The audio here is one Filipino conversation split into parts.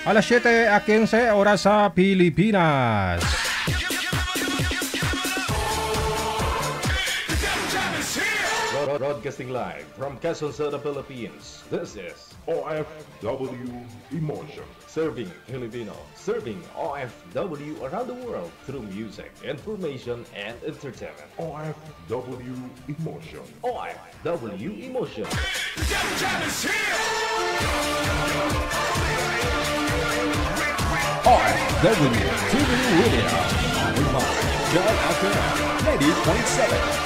Alas 7:15 oras sa Pilipinas. Broadcasting live from Quezon City, Philippines. This is OFW Emotion. Serving Filipino, serving OFW around the world through music, information, and entertainment. OFW Emotion. OFW Emotion. OFW TV Radio. John FM 90.7.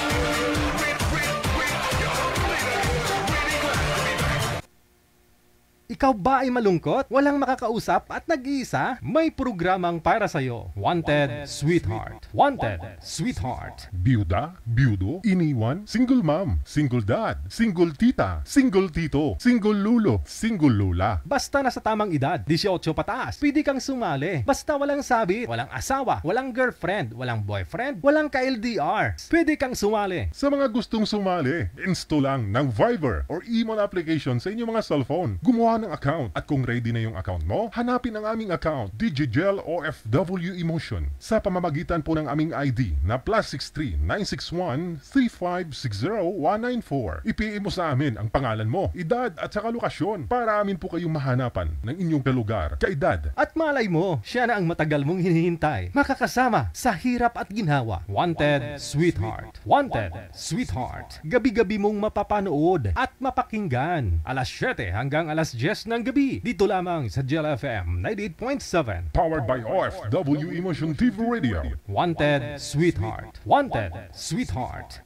Ikaw ba ay malungkot? Walang makakausap at nag-iisa? May programang para sa'yo. Wanted Sweetheart. Wanted Sweetheart. Byuda, byudo, iniwan, single mom, single dad, single tita, single tito, single lulo, single lula. Basta nasa tamang edad, 18 pataas, pwede kang sumali. Basta walang sabit, walang asawa, walang girlfriend, walang boyfriend, walang ka-LDR. Pwede kang sumali. Sa mga gustong sumali, install lang ng Viber or Emon application sa inyong mga cellphone. Gumawa ng account at kung ready na yung account mo, hanapin ang aming account, Digigel OFW Emotion, sa pamamagitan po ng aming ID na +63 961 3560194. I-PM mo sa amin ang pangalan mo, edad at saka lokasyon para amin po kayong mahanapan ng inyong kalugar, kaedad. At malay mo, siya na ang matagal mong hinihintay. Makakasama sa hirap at ginhawa. Wanted Sweetheart. Wanted Sweetheart. Gabi-gabi mong mapapanood at mapakinggan. Alas 7 hanggang alas 10 ng gabi. Dito lamang sa Gel FM 98.7. Powered by OFW Emotion TV Radio. Wanted Sweetheart. Wanted Sweetheart.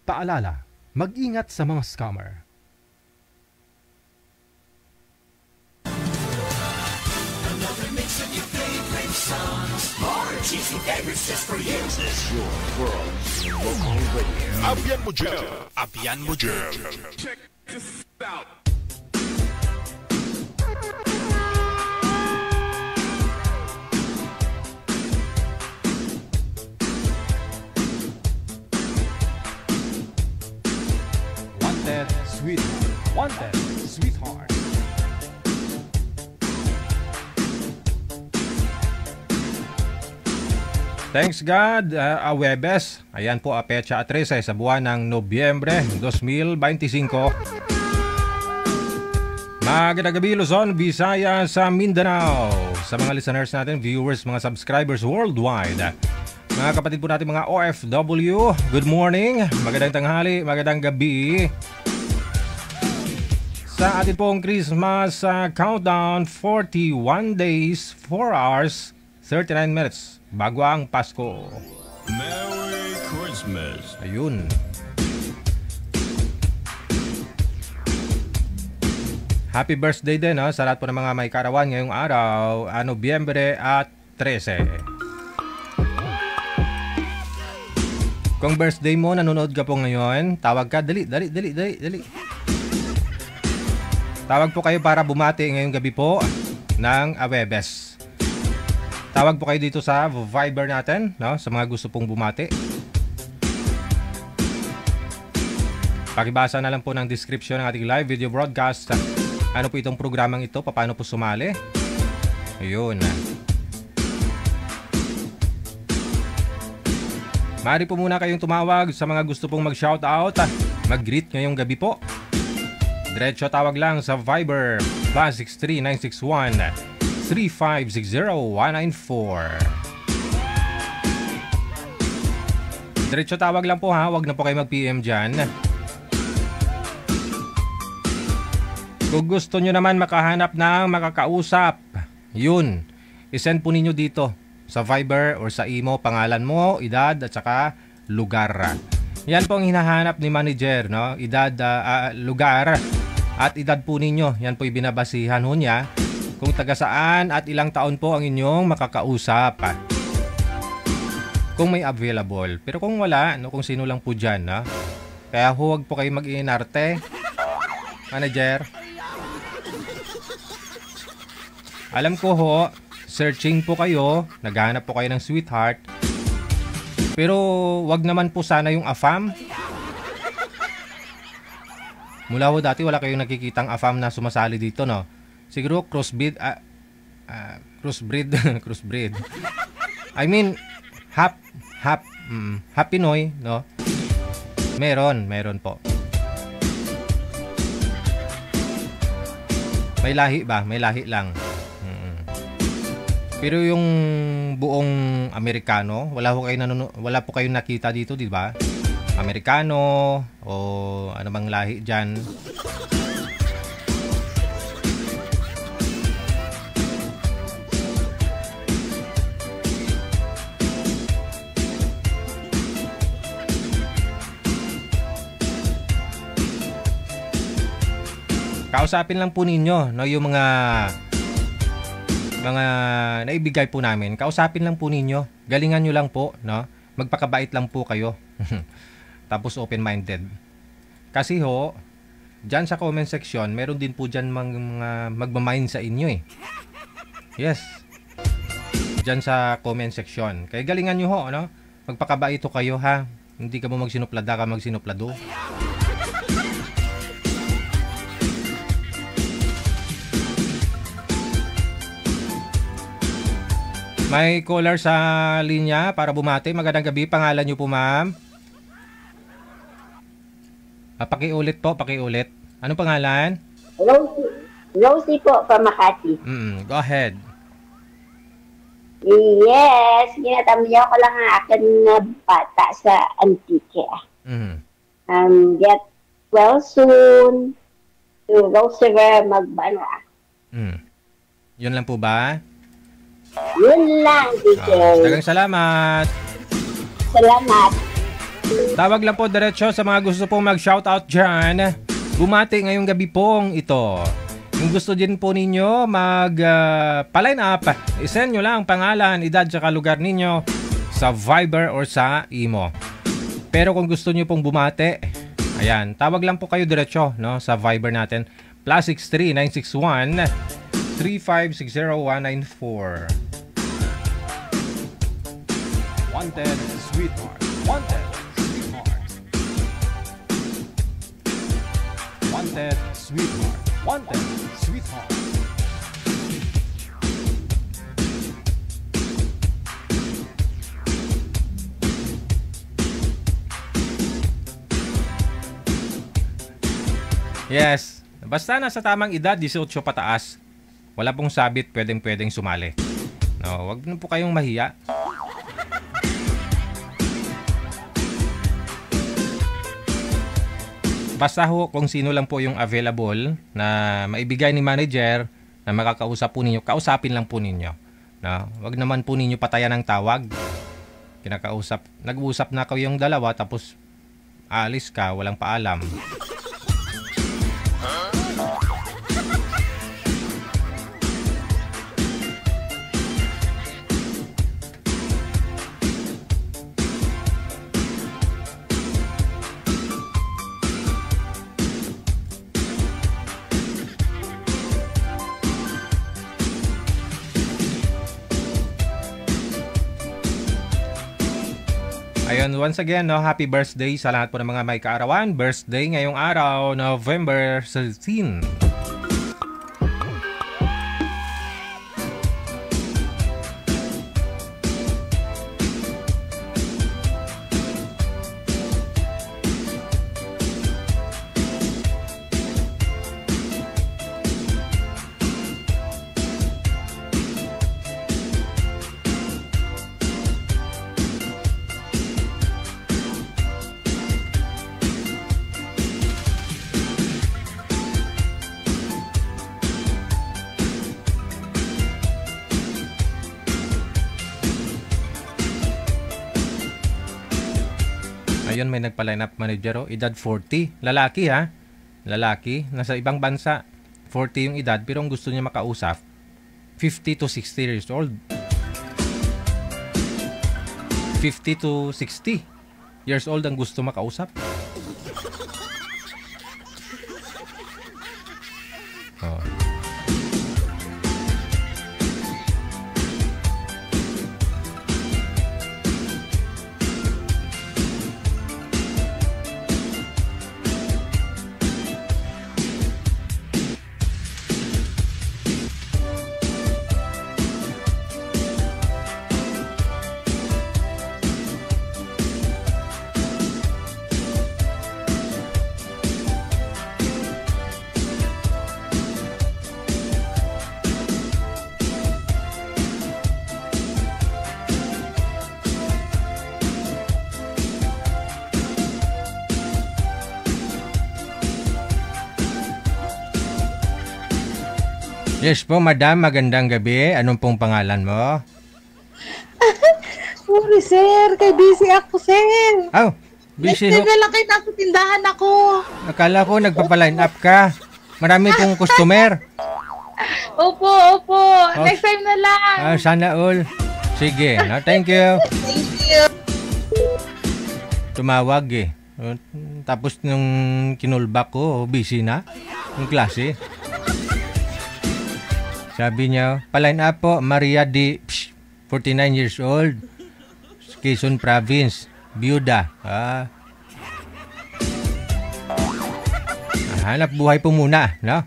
Paalala, mag-ingat sa mga scammer. Another mix of your favorite songs. More cheesy favorites just for you. This is your world. Vocal Radio. Abian mo Gel. Abian mo Gel. Check this out. Wanted Sweetheart. Wanted Sweetheart. Thanks God, Awebes. Ayan po, Pecha 13 sa buwan ng Nobyembre 2025. Magandang gabi, Luzon, Visayas, sa Mindanao. Sa mga listeners natin, viewers, mga subscribers worldwide. Mga kapatid po natin, mga OFW, good morning, magandang tanghali, magandang gabi. Sa atin pong Christmas countdown, 41 days, 4 hours, 39 minutes, bago ang Pasko. Merry Christmas. Ayun. Happy birthday din sa lahat po ng mga may karawan ngayong araw, Nobyembre at 13. Kung birthday mo, nanonood ka po ngayon, tawag ka, dali. Tawag po kayo para bumati ngayong gabi po ng Awebes. Tawag po kayo dito sa Viber natin, sa mga gusto pong bumati. Pakibasa na lang po ng description ng ating live video broadcast. Ano po itong programang ito? Paano po sumali? Ayun. Maaari po muna kayong tumawag sa mga gusto pong mag-shoutout. Mag-greet ngayong gabi po. Diretso tawag lang sa Viber +63 961 3560194. Diretso tawag lang po ha. Huwag na po kayo mag-PM dyan. Kung gusto nyo naman makahanap ng makakausap, yun, isend po ninyo dito sa Viber or sa Imo, pangalan mo, edad at saka lugar. Yan po ang hinahanap ni manager, edad, lugar at edad po ninyo. Yan po ibinabasihan ho niya kung taga saan at ilang taon po ang inyong makakausap. Kung may available. Pero kung wala, kung sino lang po dyan. Kaya huwag po kayo mag-iinarte, manager. Alam ko ho, searching po kayo, naghahanap po kayo ng sweetheart. Pero wag naman po sana yung AFAM. Mula ho dati wala kayong nakikitang AFAM na sumasali dito, no? Siguro crossbreed. Crossbreed. I mean, half Pinoy, no? Meron po. May lahi ba? May lahi lang. Pero yung buong Amerikano, wala po kayong nakita dito, di ba? Amerikano o ano bang lahi diyan. Kausapin lang po ninyo, no, yung mga naibigay po namin. Kausapin lang po ninyo. Galingan nyo lang po, no? Magpakabait lang po kayo. Tapos open-minded. Kasi ho, dyan sa comment section, meron din po dyan mga magmamind sa inyo eh. Yes. Dyan sa comment section. Kaya galingan nyo ho, no? Magpakabait ho kayo, ha? Hindi ka mo magsinuplada ka magsinuplado. May caller sa linya para bumati. Magandang gabi. Pangalan nyo po, ma'am? Pakiulit po, pakiulit. Anong pangalan? Rosie po, from Makati. Go ahead. Yes, ginatamyaw ko lang ang akin na bata sa Antique. Get well soon. To Roosevelt magbana. Yun lang po ba? Yun lang, DJ. Dagang salamat. Salamat. Tawag lang po diretso sa mga gusto pong mag-shoutout dyan. Bumati ngayong gabi pong ito. Kung gusto din po ninyo pa-line up, isend nyo lang pangalan, edad, saka lugar ninyo sa Viber or sa Imo. Pero kung gusto nyo pong bumati, ayan, tawag lang po kayo diretso, no, sa Viber natin. +63 961 3560194. Wanted sweetheart. Wanted sweetheart. Wanted sweetheart. Wanted sweetheart. Yes. Basta nasa tamang edad, 18 pataas. Wala pong sabit, pwedeng sumali. No, wag na po kayong mahiya. Basta ho kung sino lang po yung available na maibigay ni manager na makakausap po ninyo, kausapin lang po ninyo. No? Wag naman po ninyo patayan ng tawag. Nag-uusap na kayo yung dalawa tapos aalis ka, walang paalam. Ayun, once again, no, happy birthday sa lahat po ng mga may kaarawan. Birthday ngayong araw, November 13. Ayun, may nagpa-line up manager, edad 40. Lalaki ha? Lalaki, nasa ibang bansa. 40 yung edad, pero ang gusto niya makausap, 50 to 60 years old. 50 to 60 years old ang gusto makausap. Oh. Yes po, madam. Magandang gabi. Anong pong pangalan mo? Sorry, sir. Kay busy ako, sir. Oh, busy Next ho. time na lang kayo nasa tindahan ako. Akala ko nagpapaline up ka. Marami pong customer. Opo. Next time na lang. Sana all. Sige. No, thank you. Thank you. Tumawag eh. Tapos nung kinulbak ko, busy na. Yung klase. Sabi niya, paline up po, Maria D. 49 years old. Quezon Province. Byuda. Hanap buhay po muna, no?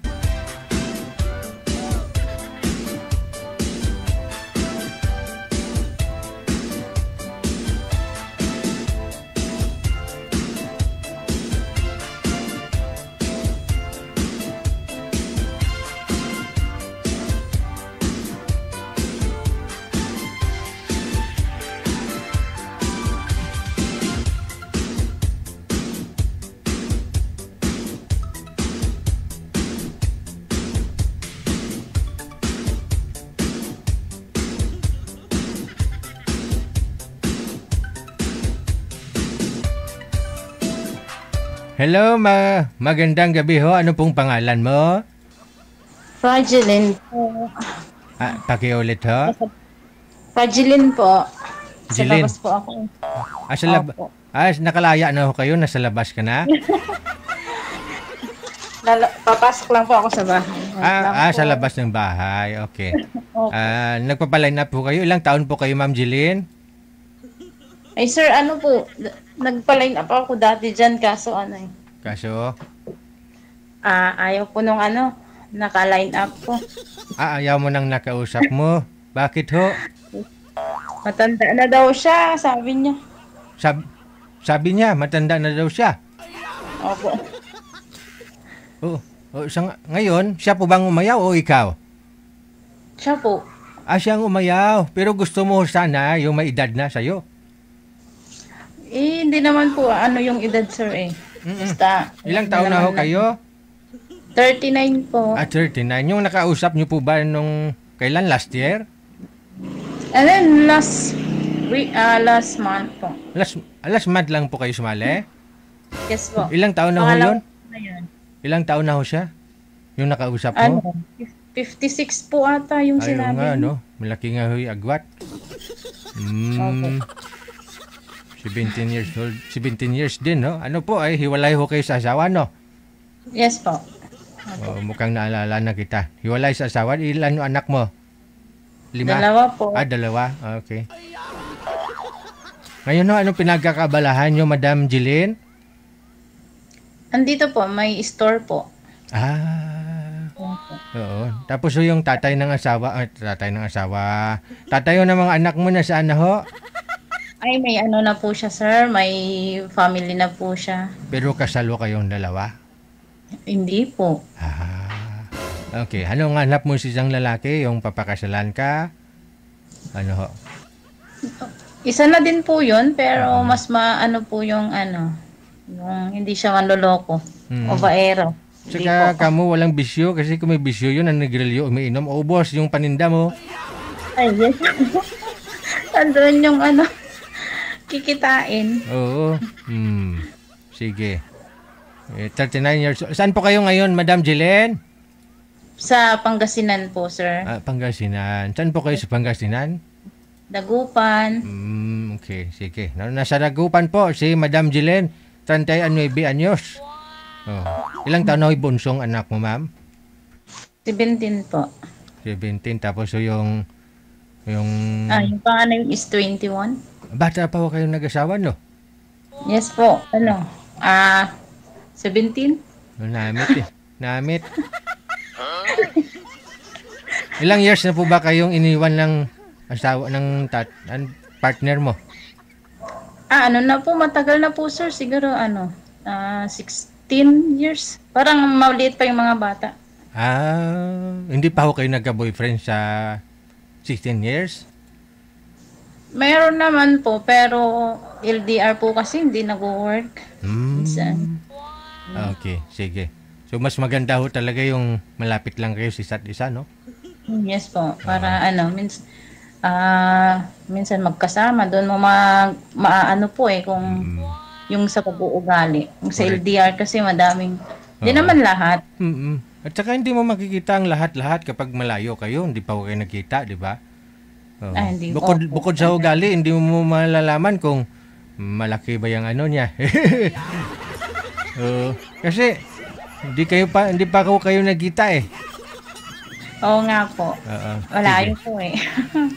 Hello, magandang gabi ho. Ano pong pangalan mo? Fragilin po. Pakiulit ho. Fragilin po. Sa Jilin. labas po ako. Opo. Nakalaya na ho kayo? Nasa labas ka na? Papasok lang po ako sa bahay. Sa labas ng bahay. Okay. Opo. Nagpapaline up po kayo. Ilang taon po kayo, Ma'am Jilin? Ay, sir, ano po, nagpa-line up ako dati dyan, kaso ano eh. Kaso? Ayaw po nung naka-line up po. Ayaw mo nang nakausap mo. Bakit ho? Matanda na daw siya, sabi niya. Sabi niya, matanda na daw siya. Opo. Ngayon, siya po bang umayaw o ikaw? Siya po. Siya ang umayaw. Pero gusto mo sana yung may edad na sa'yo. Hindi naman po yung edad, sir eh. Basta. Ilang taon na ho kayo? 39 po. 39. Yung nakausap niyo po ba nung kailan? Last year? And then last month po. Last month lang po kayo sumali? Yes po. Ilang taon na ho yun? Na yun. Ilang taon na ho siya? Yung nakausap mo? 56 po ata yung sinabi. Nga, no? Malaki nga huy agwat. Okay. 17 years old. 17 years din, no? Ano po, hiwalay ho kayo sa asawa, no? Yes po. Mukhang naalala na kita. Hiwalay sa asawa. Ilan yung anak mo? 5? Dalawa po. 2. Okay. Ngayon, no, anong pinagkakabalahan nyo, Madam Jilin? Andito po, may store po. Oo. Tapos yung tatay ng asawa, tatay ng mga anak mo na saan na ho? Ay, may na po siya, sir. May family na po siya. Pero kasalo kayong dalawa? Hindi po. Okay. Anong hanap mo si isang lalaki? Yung papakasalan ka? Ano ho? Isa na din po yun, pero mas po yung yung hindi siya manloloko. O baero. Tsaka kamo walang bisyo kasi kung may bisyo yun, ang nagrilyo, umiinom. O boss, yung paninda mo. Ay, yes. Andun yung kikitain. Oo. Sige. 39 years old. Saan po kayo ngayon, Madam Jilin? Sa Pangasinan po, sir. Pangasinan. Saan po kayo sa Pangasinan? Dagupan. Okay, sige. Nasa Dagupan po si Madam Jilin, 39 anyos. Ilang taon na bunsong anak mo, ma'am? 17 po. 17. Tapos yung yung panganay is 21. Bata pa ho kayong nag-asawa, no? Yes po. 17? Namit. Ilang years na po ba kayong iniwan ng asawa ng partner mo? Na po, matagal na po, sir. Siguro 16 years. Parang maulit pa yung mga bata. Hindi pa ho kayo nagka-boyfriend sa 16 years? Mayroon naman po, pero LDR po kasi hindi nag-work. Okay, sige. So, mas maganda ho talaga yung malapit lang kayo sa isa't isa, no? Yes po. Para minsan magkasama. Doon mo maano po kung yung sa pag-uugali. Yung sa Correct. LDR kasi madaming, di naman lahat. At saka hindi mo makikita ang lahat-lahat kapag malayo kayo. Hindi pa ho kayo nakita, di ba? Oo. Hindi. Bukod sa ugali, hindi mo malalaman kung malaki ba yung ano niya. Kasi hindi pa kayo nagkita eh. Oo nga po. Malayo po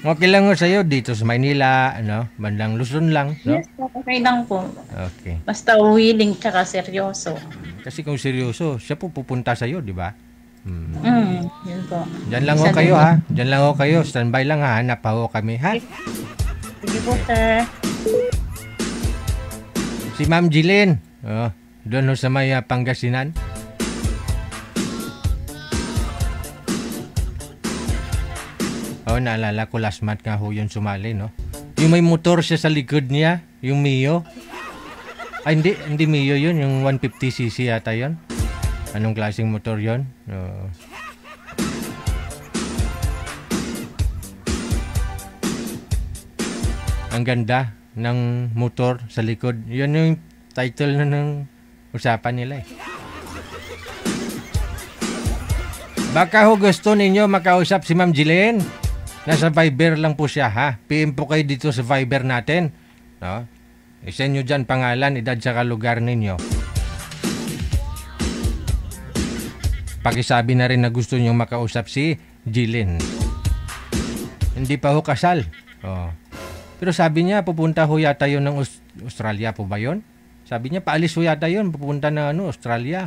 Okay lang ho sa'yo dito sa Maynila, bandang Luzon lang, no? Yes po, okay lang po. Okay. Basta willing tsaka seryoso. Kasi kung seryoso, siya po pupunta sa'yo, di ba? Yun po. Diyan lang ho kayo, ha? Diyan lang ho kayo. Standby lang, ha? Hanap pa ho kami, ha? Sige po, sir. Si Ma'am Jilin. Doon ho sa may Pangasinan. Naalala ko last month nga ho yun sumali, no? Yung may motor siya sa likod niya, yung Mio. Ay, hindi Mio yun. Yung 150cc yata yun. Anong klaseng motor yun? Ang ganda ng motor sa likod. Yun yung title na ng usapan nila eh. Baka ho gusto ninyo makausap si Ma'am Jillian. Nasa Viber lang po siya, ha? PM po kayo dito sa Viber natin. No? I-send nyo dyan pangalan, edad, saka lugar ninyo. Pakisabi na rin na gusto nyo makausap si Jillian. Hindi pa ho kasal. Pero sabi niya, pupunta ho yata yun ng Australia po ba yun? Sabi niya, paalis ho yata yun, pupunta ng Australia.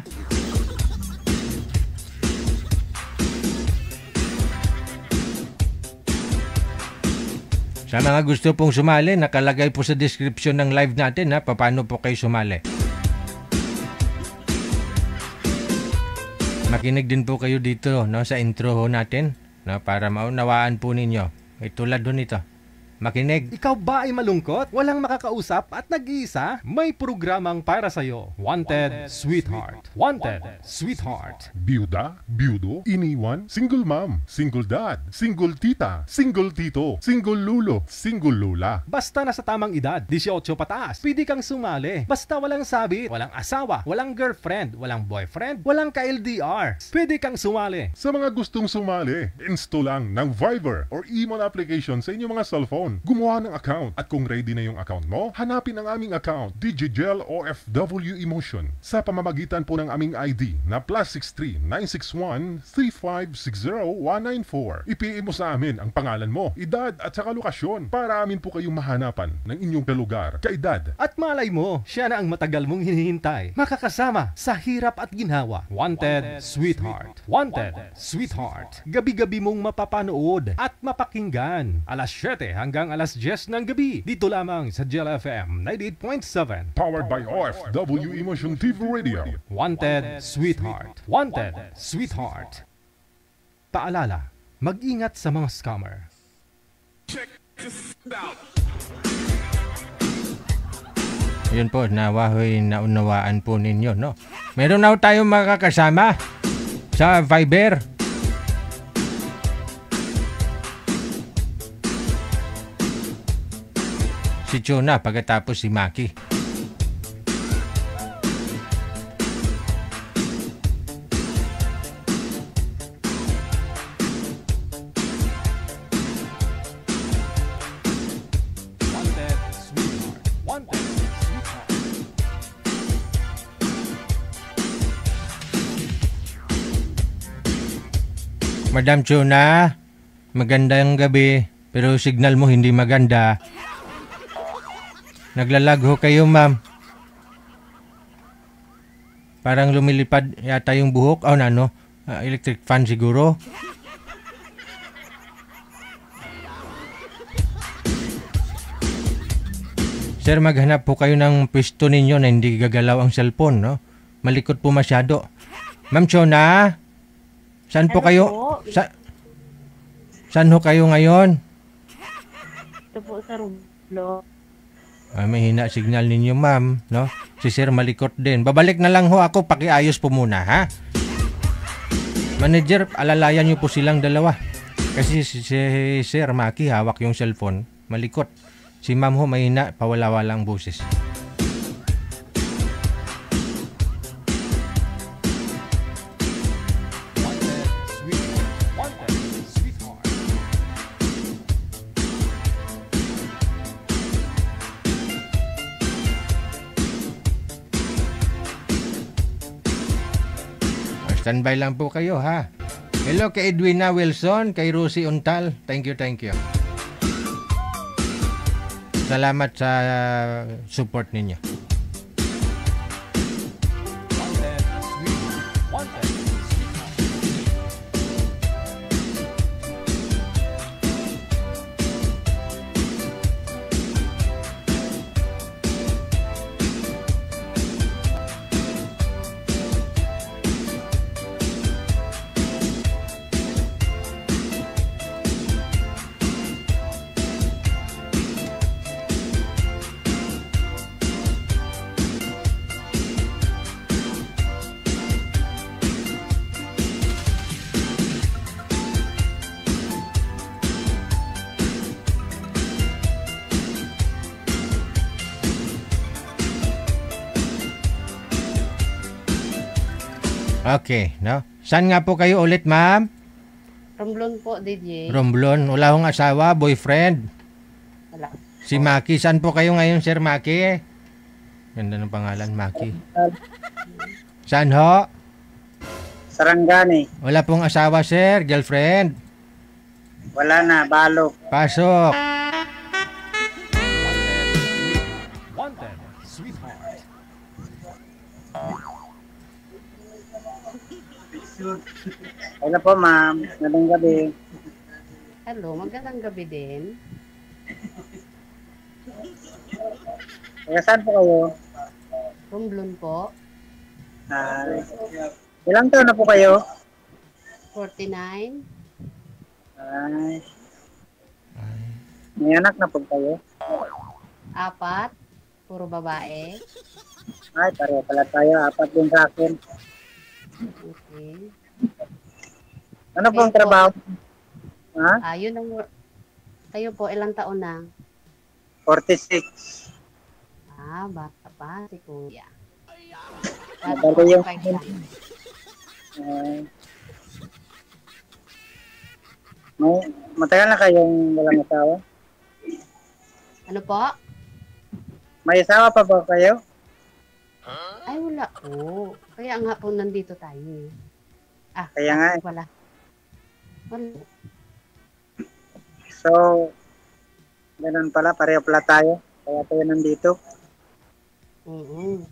Sa mga gusto pong sumali, nakalagay po sa description ng live natin, ha, paano po kayo sumali. Makinig din po kayo dito, no, sa intro ho natin, no, para maunawaan po ninyo. Tulad ho nito. Makinig. Ikaw ba ay malungkot? Walang makakausap at nag-iisa? May programang para sa'yo. Wanted Sweetheart. Wanted Sweetheart. Byuda, byudo, iniwan, single mom, single dad, single tita, single tito, single lulo, single lula. Basta nasa tamang edad, 18 pataas, pwede kang sumali. Basta walang sabit, walang asawa, walang girlfriend, walang boyfriend, walang ka-LDR. Pwede kang sumali. Sa mga gustong sumali, install lang ng Viber or Emon application sa inyong mga cellphone. Gumawa ng account at kung ready na yung account mo, hanapin ang aming account, DigiGel OFW Emotion, sa pamamagitan po ng aming ID na +63 961 3560 194. I-PM mo sa amin ang pangalan mo, edad at saka lokasyon para amin po kayong mahanapan ng inyong kalugar, kaedad. At malay mo, siya na ang matagal mong hinihintay. Makakasama sa hirap at ginhawa. Wanted Sweetheart. Wanted Sweetheart. Gabi-gabi mong mapapanood at mapakinggan. Alas 7 hanggang alas 10 ng gabi. Dito lamang sa Gel FM 98.7. Powered by OFW Emotion TV Radio. Wanted Sweetheart. Wanted Sweetheart. Paalala, mag-ingat sa mga scammer. Yun po, nawahoy naunawaan po ninyo, no? Meron na tayong makakasama sa Viber. Si Chona, pagkatapos si Maki. Wanted Sweetheart. Wanted Sweetheart. Madam Chona, magandang gabi, pero signal mo hindi maganda. Naglalag ho kayo, ma'am. Parang lumilipad yata yung buhok. Electric fan siguro. Sir, maghanap po kayo ng pwesto ninyo na hindi gagalaw ang cellphone, no? Malikot po masyado. Ma'am Chona, saan po kayo? Saan ho kayo ngayon? Ito po sa Rublo. May hina signal ninyo, ma'am, no? Si Sir malikot din. Babalik na lang ho ako, pakiayos po muna, ha? Manager, alalayan niyo po silang dalawa. Kasi si Sir Maki hawak yung cellphone, malikot. Si Ma'am ho mahina, pawala-wala ang boses. Standby lang po kayo ha. Hello kay Edwina Wilson, kay Rosie Untal. Thank you. Salamat sa support ninyo. Okay, no? Saan nga po kayo ulit, ma'am? Romblon po, DJ. Romblon. Wala akong asawa, boyfriend. Wala. Si Maki. Saan po kayo ngayon, Sir Maki? Ganda ng pangalan, Maki. Saan ho? Sarangani. Wala pong asawa, sir. Girlfriend. Wala na, balo. Pasok. Wanted, sweetheart. Hello po, ma'am. Magandang gabi. Hello, magandang gabi din. Kaya saan po kayo? Romblon po. Ilang taon na po kayo? 49. Ay. May anak na po kayo? 4. Puro babae. Ay, pareho pala tayo. 4 din sa akin. Okay. Ano pong trabaho? Ha? Yun ang... Kayo po, ilang taon na? 46. Bata pa si Kuya. Balo yung... matagal na kayong walang asawa? Ano po? May asawa pa ba kayo? Ay, wala po. Kaya nga po nandito tayo eh. Kaya nga eh. Wala. So, ganun pala. Pareho pala tayo. Kaya tayo nandito.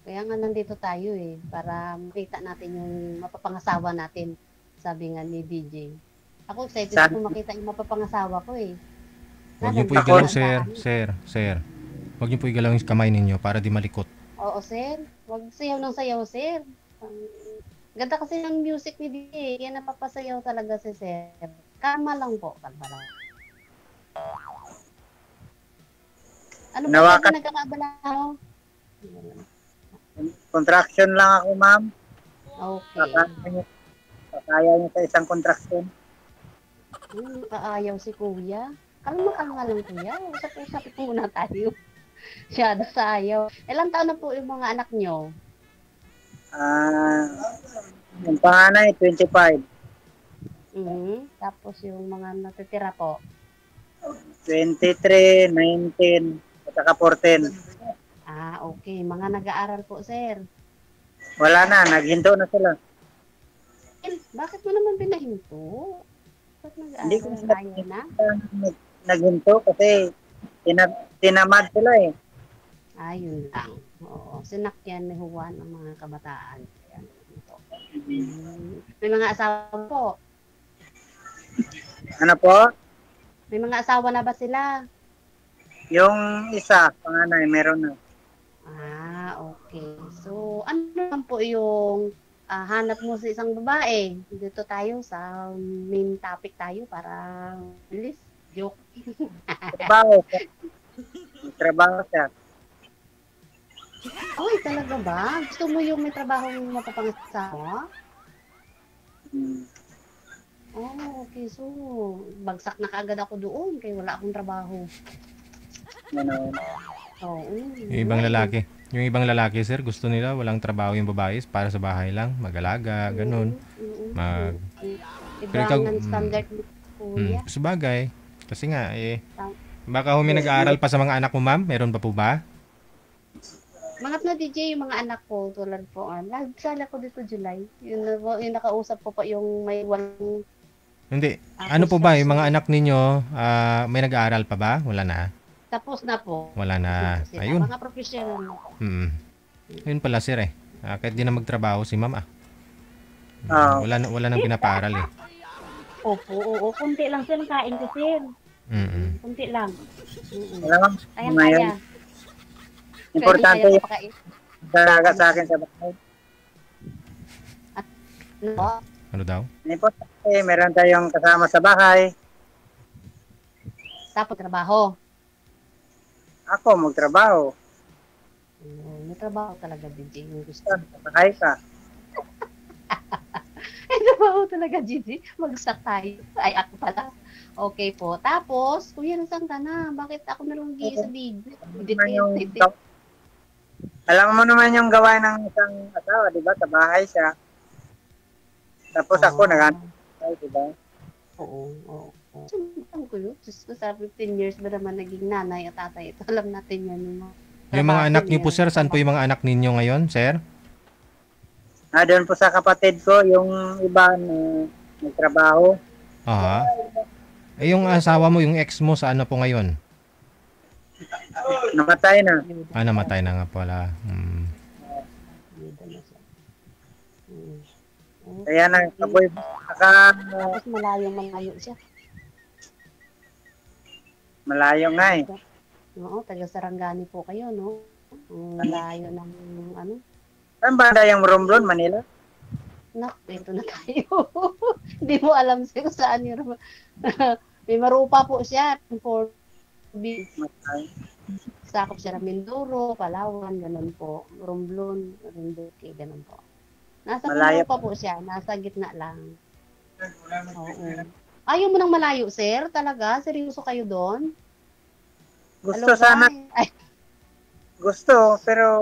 Kaya nga nandito tayo eh. Para makita natin yung mapapangasawa natin. Sabi nga ni DJ. Ako excited ako makita yung mapapangasawa ko eh. Huwag niyo po igalaw, sir. Huwag niyo po igalaw yung kamay ninyo para di malikot. Oo, sir. Huwag sayaw ng sayaw, sir. Ganda kasi ng music ni DJ. Kaya napapasayaw talaga si sir. Kalma lang po. Kalma lang. Ano ba kasi nagkakabalaw? Contraction lang ako, ma'am. Okay. Kaya niyo sa isang contraction. Kaayaw si Kuya. Kalma lang, Kuya. Usap-usap muna tayo. Siyado sa ayaw. Ilang taon na po yung mga anak nyo? Yung panganay, 25. Tapos yung mga natitira po? 23, 19, at saka 14. Okay. Mga nag-aaral po, sir. Wala na, naghinto na sila. Bakit mo naman pinahinto? Bakit Hindi ko nag-aaral na? Naghinto kasi tinamad sila eh. Yun lang. Oo. Sinakyan ni Juan ang mga kabataan. May mga asawa po. Ano po? May mga asawa na ba sila? Yung isa, panganay, meron na. Okay. So, ano naman po yung hanap mo sa isang babae? Dito tayo sa main topic tayo para bilis. Joke. Trabaho siya. Ay, talaga ba? Gusto mo yung may trabaho ng mapapangasawa? eh. So, bagsak na kaagad ako doon kaya wala akong trabaho. Ganun. Oo. Yung ibang lalaki, sir, gusto nila walang trabaho yung babae para sa bahay lang, mag-alaga, ganun. Ibang standard mo, kuya. Sabagay. Kasi nga, baka may nag-aaral pa sa mga anak mo, ma'am? Meron pa po ba? Mga na DJ, yung mga anak ko, tulad po, nagsala ko dito July. Yung nakausap ko pa yung may walang... Hindi. Ano po ba, yung mga anak ninyo, may nag-aaral pa ba? Wala na? Tapos na po. Wala na. Ayun. Mga professional. Yun pala, sir, kahit di na magtrabaho si ma'am, wala nang pinapaaral, eh. Opo. Kunti lang sir, kain ko sir. Kunti lang. Kaya. Importante yung dalaga sa akin sa bahay. Ano daw? Importante, meron tayong kasama sa bahay. Tapos trabaho. Ako, magtrabaho. May trabaho talaga, DJ. Yung gusto. Bahay ka. May trabaho talaga, DJ. Magsak tayo. Ay, ako pala. Okay po. Tapos, kuya, nasaan ka na? Bakit ako nalunggi sa video? Alam mo naman yung gawain ng isang asawa, di ba? Sa bahay siya. Tapos ako, nag-antay, di ba? Oo. Alam ko yun. Just sa 15 years ba naman naging nanay at tatay? Ito, alam natin yan. Yung mga anak niyo po, sir, saan po yung mga anak ninyo ngayon, sir? Doon po sa kapatid ko, yung iba na nagtrabaho. Aha. Yung asawa mo, yung ex mo, saan na po ngayon? Namatay na. Namatay na nga pala. Kaya na, kapoy, tapos malayo siya. Malayo nga eh. Oo, taga Sarangani po kayo, no? Malayo ng ano? Saan ba yung Romblon, Manila? Nak, ito na tayo. Hindi mo alam siya kung saan yung may marupa po siya. For sakop siya ng Mindoro, Palawan, ganun po. Romblon, Rinduque, ganun po. Nasa marupa po siya, nasa gitna lang. Oo. Ayaw mo nang malayo, sir? Talaga? Seryoso kayo doon? Gusto sana. Gusto, pero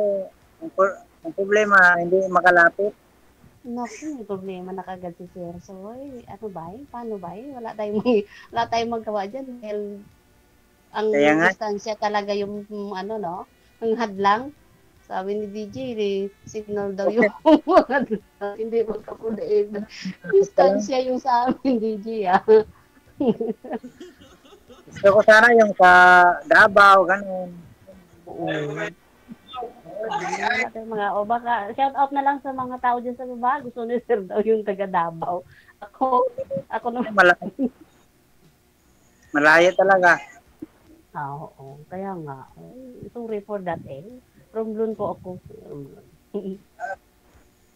ang problema, hindi makalapit. Naku, may problema na kagad si Sir. So, ano ba? Paano ba? Wala tayong magawa dyan. Dahil ang distansya talaga yung ano, no? Ang hadlang. Sabi ni DJ, signal daw yung hadlang. Hindi magkapuliin. Distansya yung sa amin, DJ, Gusto ko sana yung sa Davao, ganun. Baka shout out na lang sa mga tao dyan sa baba. Gusto ni Sir daw yung taga Davao. Ako naman. Malayo talaga. Oo. Kaya nga. Sorry for that Romblon po ako.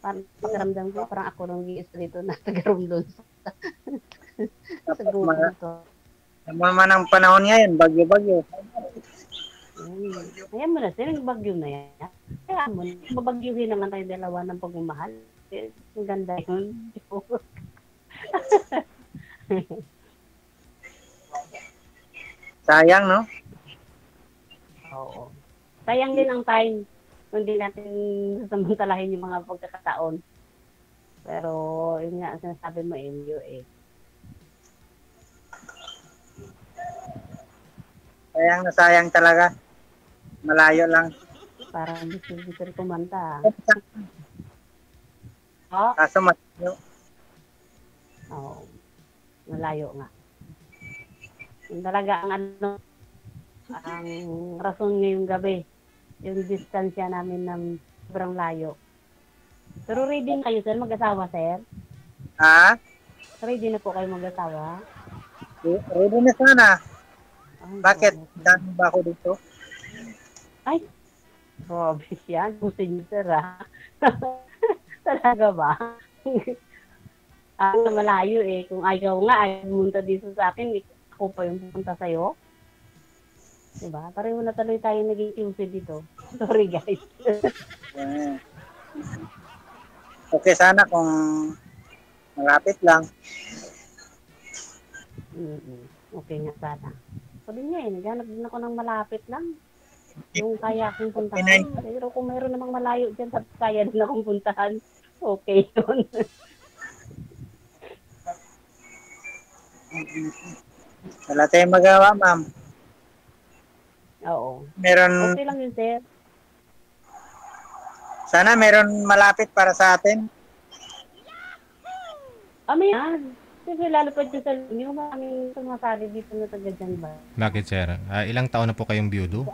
Parang pakiramdam ko, parang ako nung giis dito na taga Romblon. Sa grupo ito. Naman ang panahon ngayon, bagyo-bagyo. Ayan mo na, sir, yung bagyo na yan. Kaya mo, babagyuhin naman tayo dalawa ng pagmamahal. Ang ganda yun. Sayang, no? Oo. Sayang din ang time. Hindi natin sasamantalahin yung mga pagkakataon. Pero, yun nga, sinasabi mo, MU Sayang na sayang talaga. Malayo lang. Parang gusto kumanta. Kaso malayo. Oo. Malayo nga. Yung talaga ang ang rason ngayong gabi. Yung distansya namin ng sobrang layo. Pero ready na kayo, sir? Mag-asawa, sir? Ha? Ready na po kayo mag-asawa? Ready na sana. Bakit? Dami ba ako dito? Ay, grabe yan. Gusto niyo, sir, ha? Talaga ba? Malayo Kung ayaw nga, ayaw pumunta dito sa akin, ako pa yung pupunta sa'yo. Diba? Pareho na tuloy tayo naging QC dito. Sorry, guys. Okay sana kung malapit lang. Okay nga sana. Sabi niya naghanap din ako ng malapit lang. Yung kaya akong puntahan. Pero kung mayroon namang malayo dyan, kaya din akong puntahan. Okay yun. Wala tayong magawa, ma'am. Oo. Meron, Okay lang yun, sir. sana meron malapit para sa atin. May yan. Siyempre, lalo pa dyan sa yung maraming sumasali dito na taga dyan ba? Bakit, sir? Ilang taon na po kayong biyudo?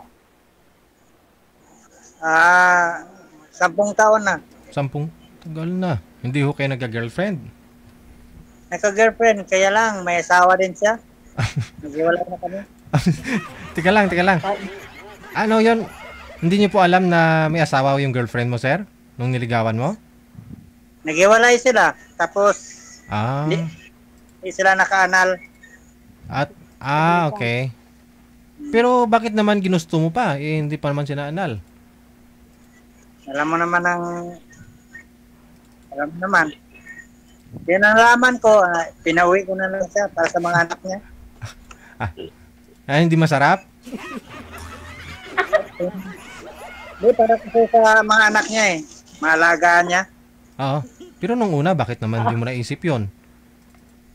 10 taon na. 10? Tagal na. Hindi ho kayo nagka-girlfriend? Nagka-girlfriend, kaya lang, may asawa din siya. Naghiwalay na kami. Teka lang. Ano yon? Hindi niyo po alam na may asawa yung girlfriend mo, sir? Nung niligawan mo? Naghiwalay sila. Tapos, hindi sila naka-anal. Okay. Pero bakit naman ginusto mo pa? Hindi pa naman sinaanal. Alam mo naman. Yan ang nalaman ko, pinauwi ko na lang siya para sa mga anak niya. Hindi masarap? Hindi, para kasi sa mga anak niya Maalagaan niya. Oo. Pero nung una, bakit naman hindi mo naisip yon?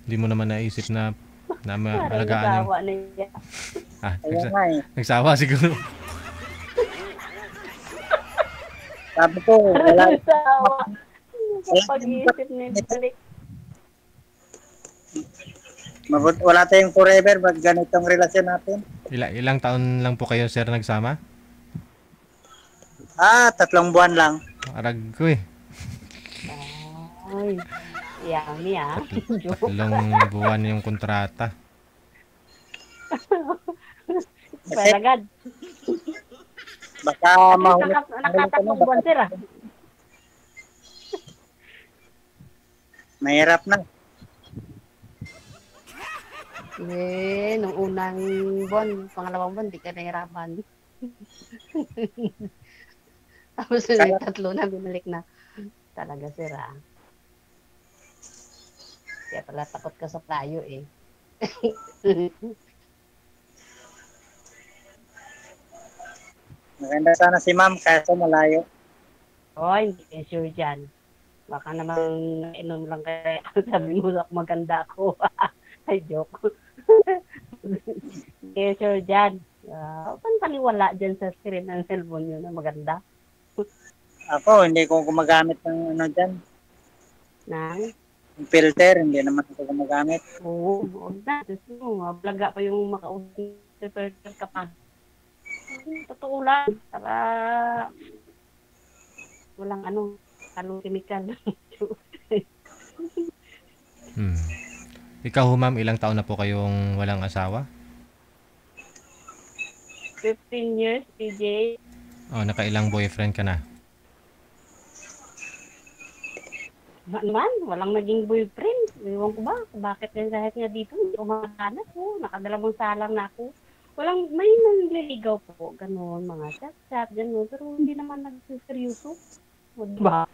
Hindi mo naman naisip na maalagaan yung... Nagsawa siguro. Sabi ko, wala. Pag-iisip na balik. Wala tayong forever, ba't ganitong relasyon natin? Ilang taon lang po kayo, sir, nagsama? 3 buwan lang. Arag ko Ay, yummy 3 buwan yung kontrata. Palagad. Baka mahuli. Nakatatlong buwan, sir, Mahirap na. nung unang buwan, pangalawang buwan, di ka nahirapan. Tapos yung 3 na binalik na. Talaga, sir, Kaya pala takot ka sa playo, Maganda sana si ma'am, kaso malayo. Hindi sure dyan. Baka namang inom lang kaya sabi mo maganda ako. Ay, joke. Hindi sure dyan. Saan paniwala dyan sa screen ng cellphone nyo na maganda? Ako, hindi ko gumagamit ng dyan. Yung filter, hindi naman ako gumagamit. Oo, huwag na. Mablaga pa yung makausap filter ka pa. Totoo lang. Para walang halong chemical. Ikaw, ma'am, ilang taon na po kayong walang asawa? 15 years, PJ. Nakailang boyfriend ka na? Man, walang naging boyfriend. Iwan ko ba? Bakit kahit nga dito, hindi ko makahanap ko. Nakadalawang salang na ako. May nangliligaw po. Ganon, mga chat-chat, ganon. Pero hindi naman nagsiseryoso. O, diba?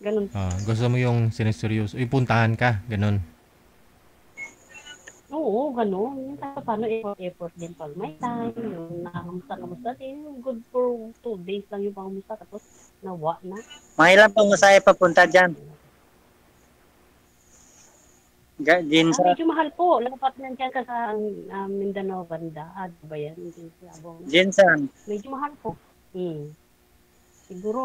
Ganon. Gusto mo yung siniseryoso? Ipuntahan ka, ganon. Oo, ganon. Paano effort din pag may time. Yung nakamusta din. Good for 2 days lang yung pangamusta. Tapos nawa na. Mga ilang pamasahe papunta dyan? Ginsan. Medyo mahal po. Lapat nandiyan ka sa Mindanao banda. Ba yan? Ginsan. Medyo mahal po. Siguro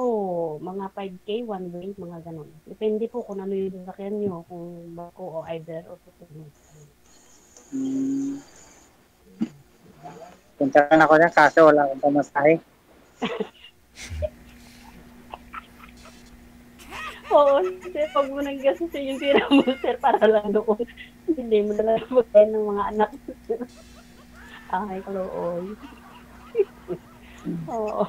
mga 5K, 1 way, mga ganon. Depende po kung ano yung sasakyan nyo. Kung bako o either o susunod. Punta na ako dyan, kaso wala akong pamasahe. Oo, sir, pag mo nang gastusin yung tira mo, sir, para lang doon. Hindi mo na lang magkain ng mga anak. Ay, kalooy. Oo.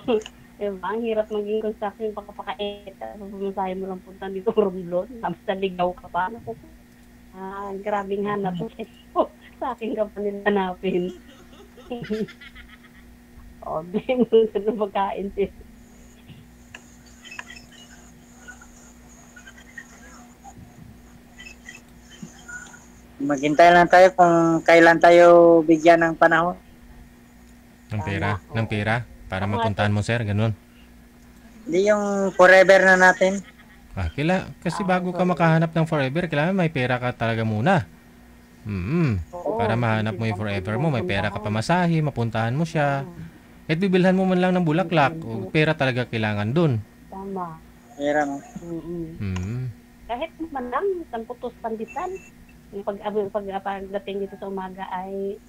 Diba, ang hirap maging construction pagkapakait. Pumasahe mo lang punta dito Romblon. Tapos naligaw ka pa. Grabing hanap. Sa akin ka pa nila hanapin. Di mo na magkain, sir. Maghintay lang tayo kung kailan tayo bigyan ng panahon. Ng pera para mapuntahan mo, sir, ganun. Hindi yung forever na natin. Kasi bago ka makahanap ng forever, kailangan may pera ka talaga muna. Para mahanap mo yung forever mo, may pera ka pamasahe, mapuntahan mo siya. At bibilhan mo man lang ng bulaklak, o pera talaga kailangan dun. Tama. Pera, no? Kahit man lang, isang putos pandisan. Yung pagdating dito sa umaga ay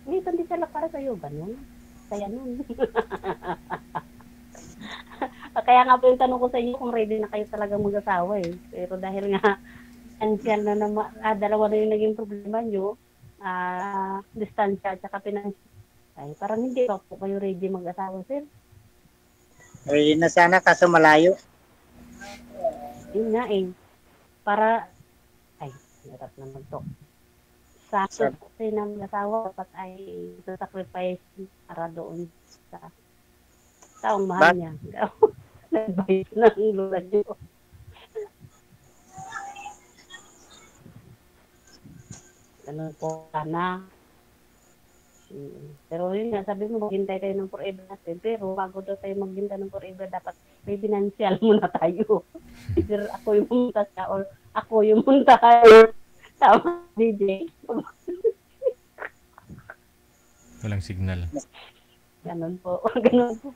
may pandesal para sa'yo, ganun. Kaya nun. Kaya nga po yung tanong ko sa inyo kung ready na kayo talaga mag-asawa eh. Pero dahil nga, financial na dalawa na yung naging problema nyo, distansya at saka financial. Ay, parang hindi pa po kayo ready mag-asawa, sir. Ready na sana, kaso malayo. Yun nga eh. Hirap naman to. Sa kasi ng asawa, dapat ay sacrifice para doon sa taong mahal niya. Nag-bayad ng lula niyo. Ganun po sana. Pero yun nga, sabi mo, maghintay tayo ng forever natin. Pero bago daw tayo maghintay ng forever, dapat may financial muna tayo. Either ako yung pumunta siya or ako yung pumunta kayo. Tama, DJ. Walang signal. Ganun po. Ganun po.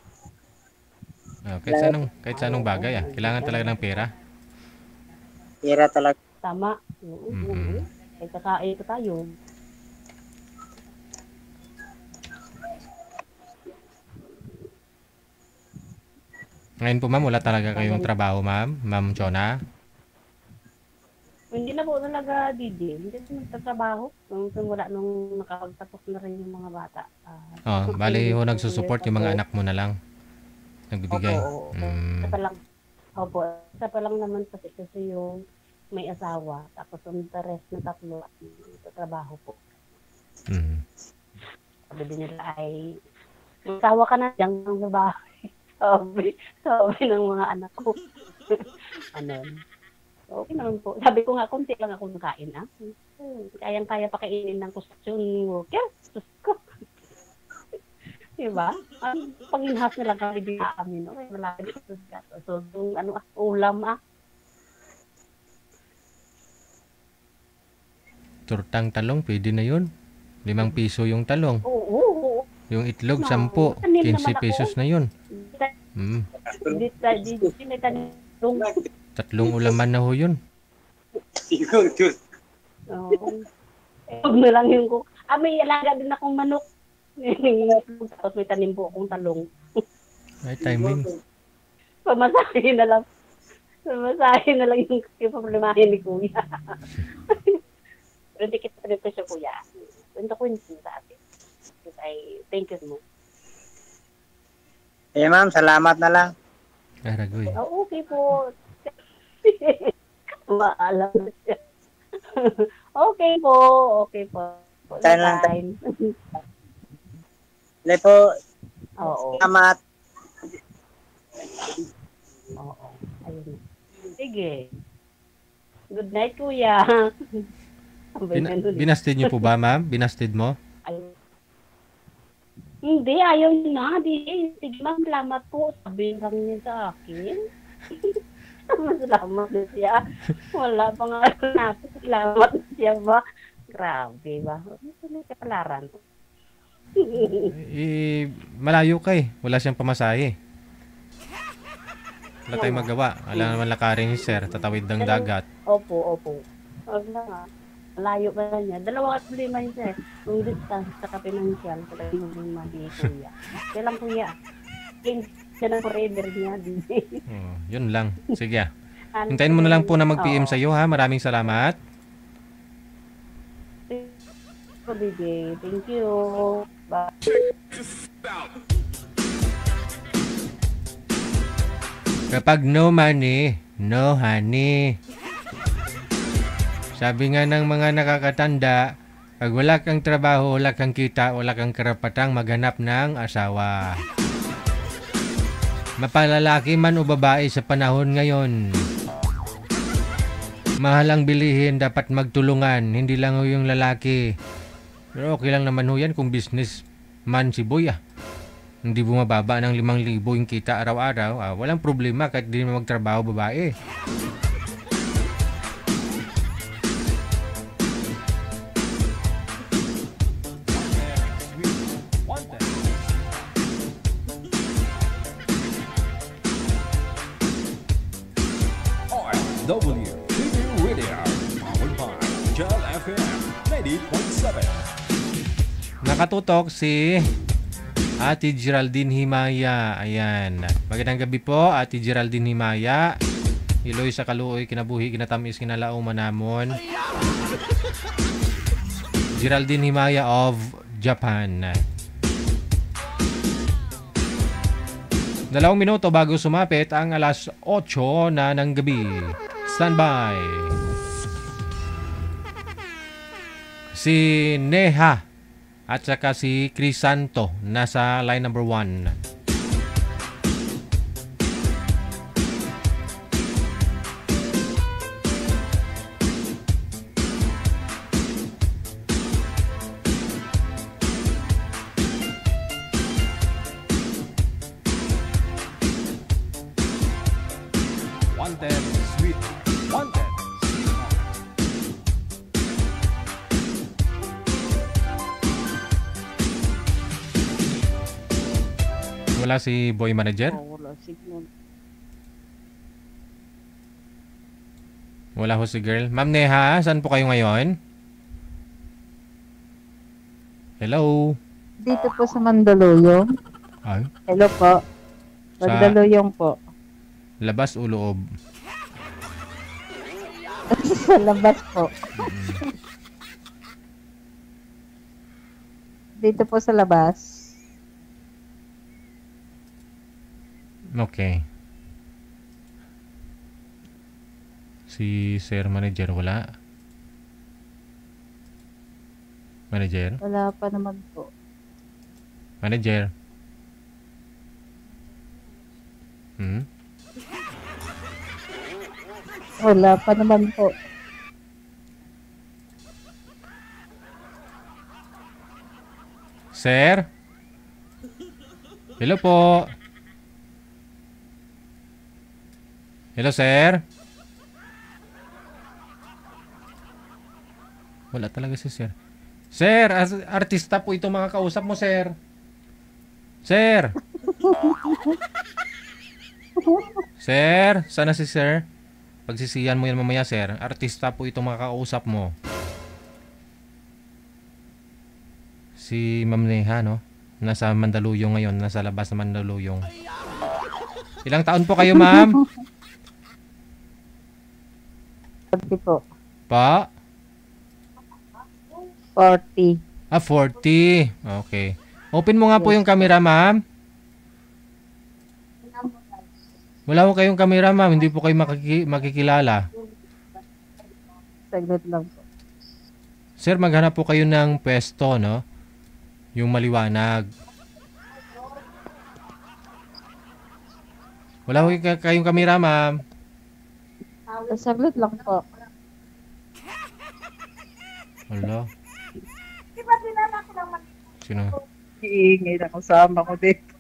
Kahit sa anong bagay, kailangan talaga ng pera. Pera talaga. Tama. Kahit kakain ko tayo. Ngayon po, ma'am, wala talaga kayong trabaho, ma'am? Ma'am Chona? Hindi na po talaga, DJ. Hindi na nagtatrabaho. Wala nung nakapagtapos na rin yung mga bata. Bali ho, nagsusupport yung mga anak mo na lang. Nagbibigay. Isa pa lang naman kasi yung may asawa. Tapos yung rest na tatlo sa trabaho po. Sabi din nila ay, asawa ka na dyan ng babae. Sabi ng mga anak ko. Okay naman po. Sabi ko nga, konti lang ako nakain. Kayang-kaya pakainin ng construction worker. Sus ko. Diba? Pag-inhas na lang kami din kami. Okay, malaki dito. So, ulam Tortang talong, pwede na yun. 5 piso yung talong. Oo. Yung itlog, 10. 15 pesos na yun. Hindi may tanong. 3 ulaman na ho yun. Huwag na lang yung cook. May alaga din akong manok. Tapos may tanim po akong talong. Ay, timing. Pamasahin na lang yung problemahin ni Kuya. Pero hindi kita dito siya, Kuya. Kwento ko yun sa atin. Thank you mo. Ma'am, salamat na lang. Aragoy. Okay po. Maalam na siya. Okay po. Tayo lang tayo. Po. Oo. Salamat. Oo. Ayun. Sige. Good night, Kuya. Binasted niyo po ba, ma'am? Binasted mo? Hindi, ayaw na. Sige, ma'am, salamat po. Sabihin lang niya sa akin. Salamat na siya. Wala pa nga natin. Salamat na siya ba? Grabe ba? May kapalaran. Malayo ka eh. Wala siyang pamasahe. Wala tayong magawa. Wala naman lakarin ni sir. Tatawid ng dagat. Opo. Wag na nga. Malayo pa na niya. Dalawa at problema niya sir. Yung distance sa financial. Talagang yung problema ni Kuya. Kaya lang Kuya. Siya na forever niya. Yun lang. Sige. Hintayin mo na lang po na mag-PM sa'yo ha. Maraming salamat. Thank you. Bye. Kapag no money, no honey. Sabi nga ng mga nakakatanda, pag wala kang trabaho, wala kang kita, wala kang karapatang maghanap ng asawa. Mapalalaki man o babae sa panahon ngayon, Mahal ang bilihin, dapat magtulungan, hindi lang ho yung lalaki. Pero okay lang naman ho yan kung business man si boy Hindi bumababa ng 5,000 yung kita araw-araw. Walang problema kahit di naman magtrabaho babae. OFW TV Radio, powered by Jal FM 90.7. Nakatutok si Ate Geraldine Himaya. Ayan. Magandang gabi po, Ate Geraldine Himaya. Iloy sa kaluoy, kinabuhi, kinatamis, kinalao manamon. Geraldine Himaya of Japan. 2 minuto bago sumapit ang alas 8 na ng gabi. Standby. Si Neha at saka si Crisanto nasa line number 1. Wanted, sweetheart. Wanted, sweetheart. Wala si boy manager? Wala signal. Wala ho si girl. Ma'am Neha, saan po kayo ngayon? Hello? Dito po sa Mandaluyong. Ay? Hello po. Mandaluyong po. Labas o loob? Sa labas po. Dito po sa labas. Okay. Si Sir Manager wala? Manager? Wala pa naman po. Manager? Wala pa naman po. Sir? Hello po. Hello, sir? Wala talaga si sir. Sir, artista po ito mga kausap mo, sir. Sir! Sir, sana si sir? Pagsisiyan mo yan mamaya, sir. Artista po ito mga kausap mo. Si Ma'am Neha, no? Nasa Mandaluyong ngayon. Nasa labas ng Mandaluyong. Ilang taon po kayo, ma'am? 40 po. Pa? 40. 40. Okay. Open mo nga po yung camera, ma'am. Wala po kayong camera, ma'am. Hindi po kayo makikilala. Saglit lang po. Sir, maghanap po kayo ng pwesto, no? Yung maliwanag. Wala po kayong camera, ma'am. Saglit lang po. Wala. Sino? Iingay na kasama ko dito.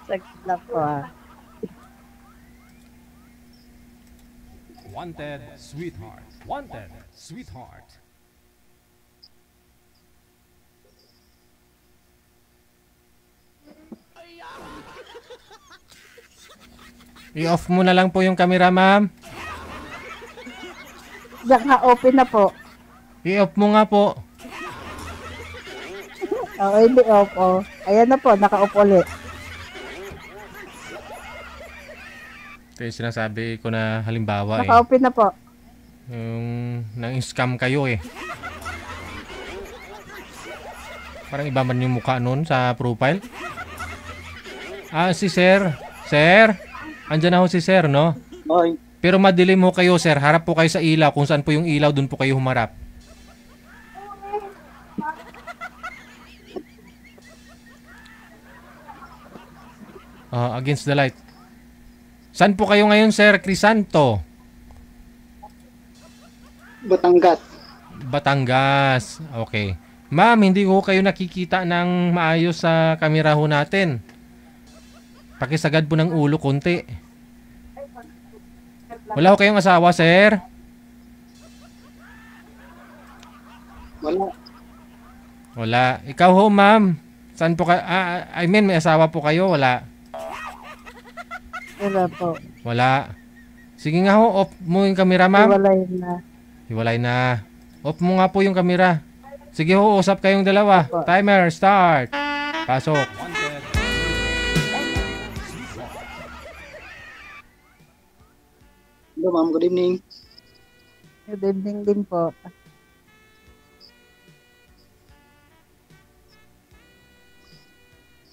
Saglit lang po Wanted, sweetheart. Wanted, sweetheart. I-off mo na lang po yung camera, ma'am. Naka-open na po. I-off mo nga po. Oo, hindi off. Oh. Ayan na po, naka-off ulit. Ito yung sinasabi ko na halimbawa Naka-open na po. Yung nang-scam kayo Parang iba man yung mukha nun sa profile. Si sir. Sir? Andyan na ho si sir, no? Oy. Pero madilim ho kayo, sir. Harap po kayo sa ilaw. Kung saan po yung ilaw, dun po kayo humarap. Against the light. Saan po kayo ngayon, Sir Crisanto? Batangas. Batangas. Okay. Ma'am, hindi ko kayo nakikita ng maayos sa kamera ho natin. Pakisagad po ng ulo konti. Wala ho kayong asawa, sir? Wala. Wala. Ikaw ho, ma'am. Saan po ka? I mean, may asawa po kayo? Wala. Wala po. Wala. Sige nga ho, off mo yung kamera, ma'am. Hiwalay na. Hiwalay na. Off mo nga po yung kamera. Sige ho, usap kayong dalawa. Timer, start. Pasok. Hello, ma'am. Good evening. Good evening din po.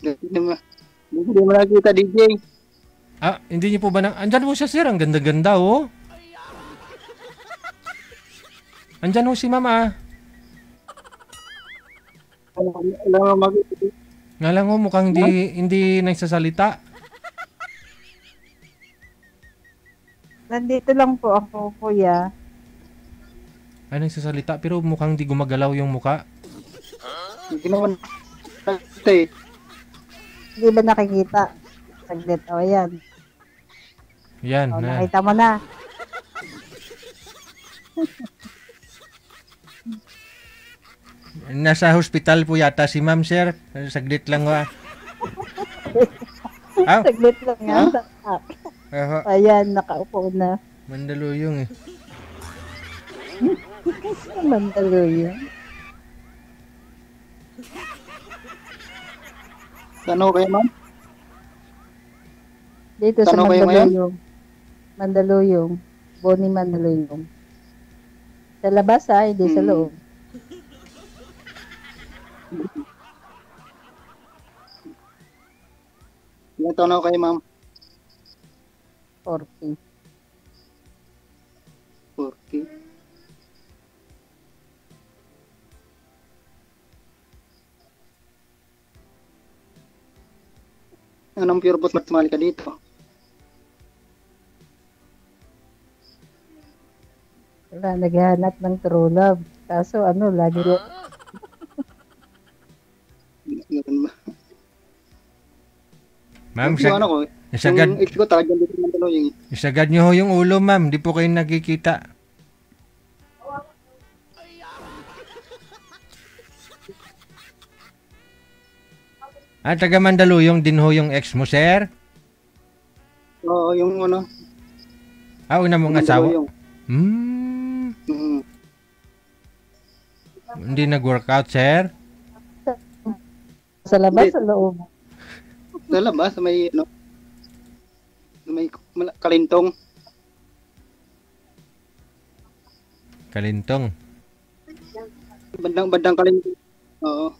Hindi mo nakita, DJ. Hindi niyo po ba andyan ho siya, sir. Ang ganda-ganda, oh. Andyan ho si mama. Nga lang ho, mukhang hindi nagsasalita. Nandito lang po ako, kuya. Ay, nagsasalita pero mukhang di gumagalaw yung muka. Hindi naman. Hindi ba nakikita? Saglit. O, ayan. Yan. O, nakita mo na. Nasa hospital po yata si ma'am, sir. Saglit lang ha. Saglit lang yan. Ayan, nakaupo na. Mandaluyong eh. Mandaluyong. Ano kayo, ma'am? Dito sa Mandaluyong. Mandaluyong. Boni Mandaluyong. Sa labas ha, hindi sa loob. Ilang taon na kayo, ma'am? 40. 40. Anong purpose ba't sumali ka dito? Wala, naghahanap ng true love. Kaso lagi Ganun ba? Ma'am, isagad. Yung ex ko talagang dito ng Mandaluyong. Isagad nyo ho yung ulo, ma'am. Di po kayo nakikita. Taga Mandaluyong din ho yung ex mo, sir? Oo, yung ano. Una mong asawa? Mm-hmm. Hindi nag-workout, sir? Sa labas, sa loob? Sa labas, may may kalintong. Kalintong? Bandang kalintong. Oo.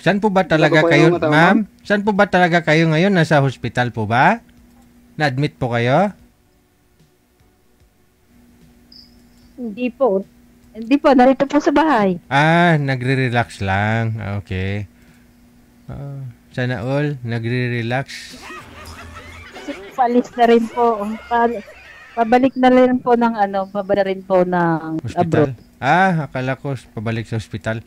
Saan po ba talaga kayo, ma'am? Saan po ba talaga kayo ngayon? Nasa hospital po ba? Na-admit po kayo? Hindi po. Hindi po, narito po sa bahay. Nagre-relax lang. Okay. Sana all, nagre-relax. Palis na rin po. Pabalik na rin po ng pabalik rin po ng hospital? Abroad. Akala ko pabalik sa hospital.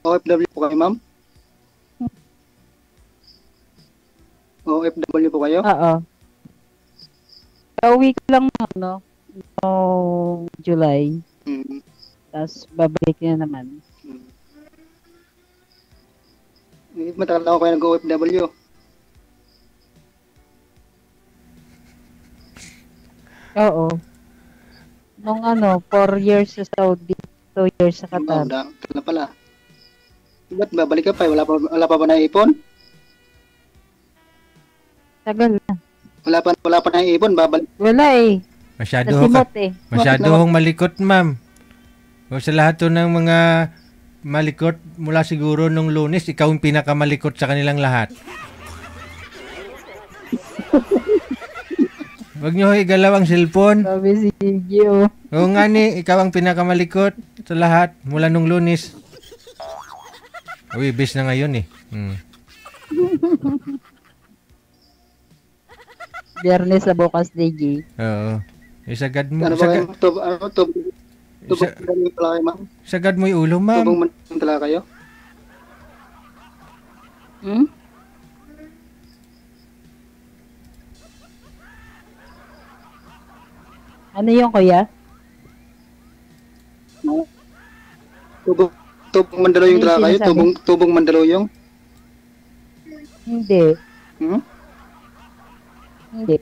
OFW po kayo, ma'am? OFW po kayo? Oo. Pauwi ko lang July. Tapos babalik na naman. Matagal na ako kayo nag-OFW. Oo. Nung 4 years sa Saudi, 2 years sa Qatar. Kala pala. Ba't babalik ka pa? Wala pa ba naipon? Tagal na. Wala pa naipon, babalik. Wala eh. Masyado hong malikot, ma'am. O sa lahat ng mga malikot mula siguro nung Lunes, ikaw yung pinakamalikot sa kanilang lahat. Wag nyo igalaw ang cellphone. Sabi si Gio. Oo nga ni, ikaw ang pinakamalikot sa lahat mula nung Lunes. Uy, bis na ngayon eh. Biyernes na bukas, DJ. Oo. Isagad mo. Ano ba kayo? Tubong talaga kayo, ma'am? Sagad mo yung ulo, ma'am. Tubong talaga kayo? Ano yung kuya? Tubong Mandaluyong talaga kayo? Tubong Mandaluyong? Hindi. Hindi.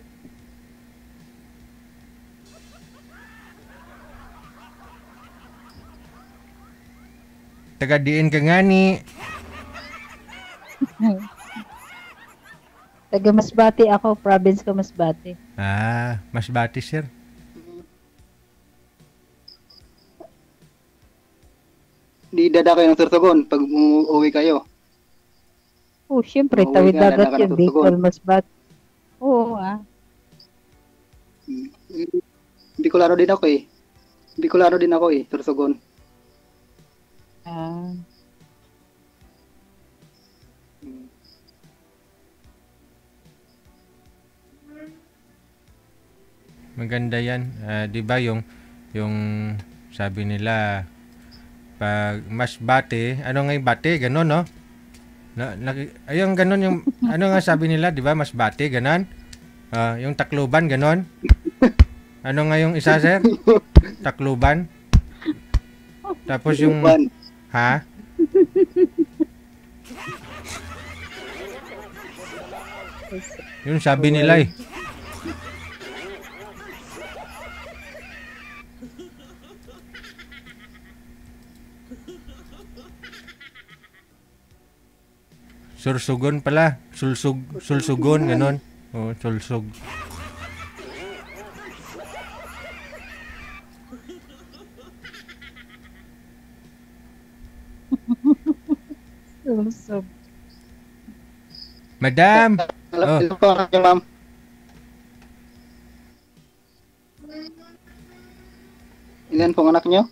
Taga-diin ka nga ni. Taga Masbate ako, province ko Masbate. Ah, Masbate, sir. Di dada kayo ng Sorsogon pag umuwi kayo? Oh, syempre, tawid dagat yun. Bicol, Masbate. Oo, Bicolano din ako eh. Bicolano din ako eh, Sorsogon. Maganda yan. 'Di ba yung sabi nila pag Masbate, ano nga yung bate, gano'n, no? Ayun, gano'n yung, ano nga sabi nila, 'di ba, Masbate, gano'n? Yung Tacloban, gano'n? Ano nga yung isa, sir? Tacloban? Tapos yung, ha? Yun sabi nila eh. Sursugon pala. Sulsugon, ganon. Oh, sulsug. Sulsug. Madam! Oh. Ilan po anak niyo, ma'am? Ilan pong anak niyo?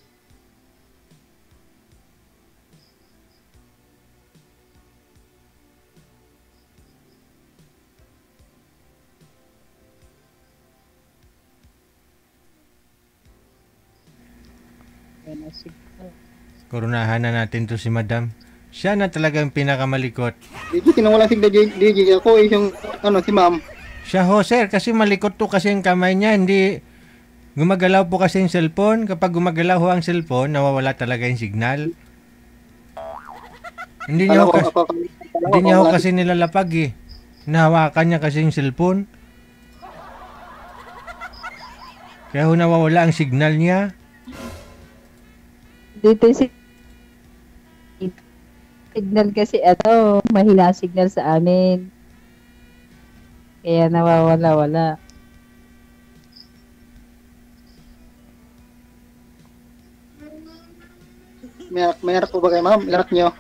Koronahan na natin to si Madam. Siya na talaga yung pinakamalikot. DJ, kinawala si DJ. Ako eh, yung, si ma'am. Siya ho, sir, kasi malikot to kasi yung kamay niya. Hindi, gumagalaw po kasi yung cellphone. Kapag gumagalaw ho ang cellphone, nawawala talaga yung signal. Hindi niya ho kasi nilalapag eh. Nahawakan niya kasi yung cellphone. Kaya ho nawawala ang signal niya. Dito signal kasi mahina signal sa amin. Kaya nawawala-wala. May anak po ba kayo, ma'am? Ilan anak niyo?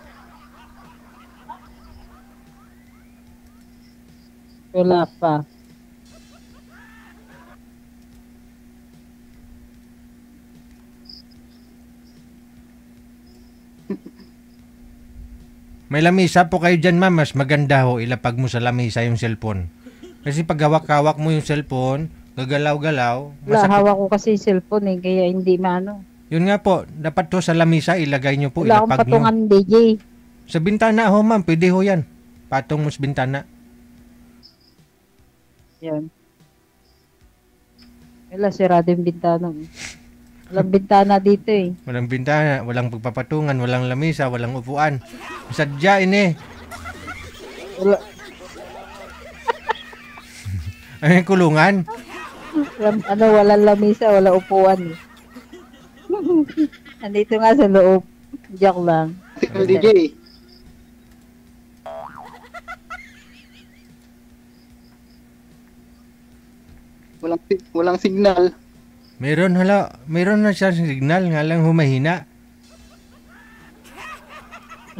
Wala pa. May lamisa po kayo dyan, ma'am. Mas maganda ho, ilapag mo sa lamisa yung cellphone. Kasi pag hawak-hawak mo yung cellphone, gagalaw-galaw. Hawak ko kasi yung cellphone eh, kaya hindi maano. Yun nga po, dapat to sa lamisa, ilagay nyo po, wala akong ilapag patungan, nyo. DJ. Sa bintana ho, ma'am. Pwede ho yan. Patong mo sa bintana. Yan. Wala, sirado yung bintana. Walang bintana dito eh. Walang bintana, walang pagpapatungan, walang lamisa, walang upuan. Sadya ini. Wala. Ay, kulungan. Walang lamisa, walang upuan. Andito nga sa loob. Joke lang. DJ. Walang signal. Meron na siya signal, nga lang humahina.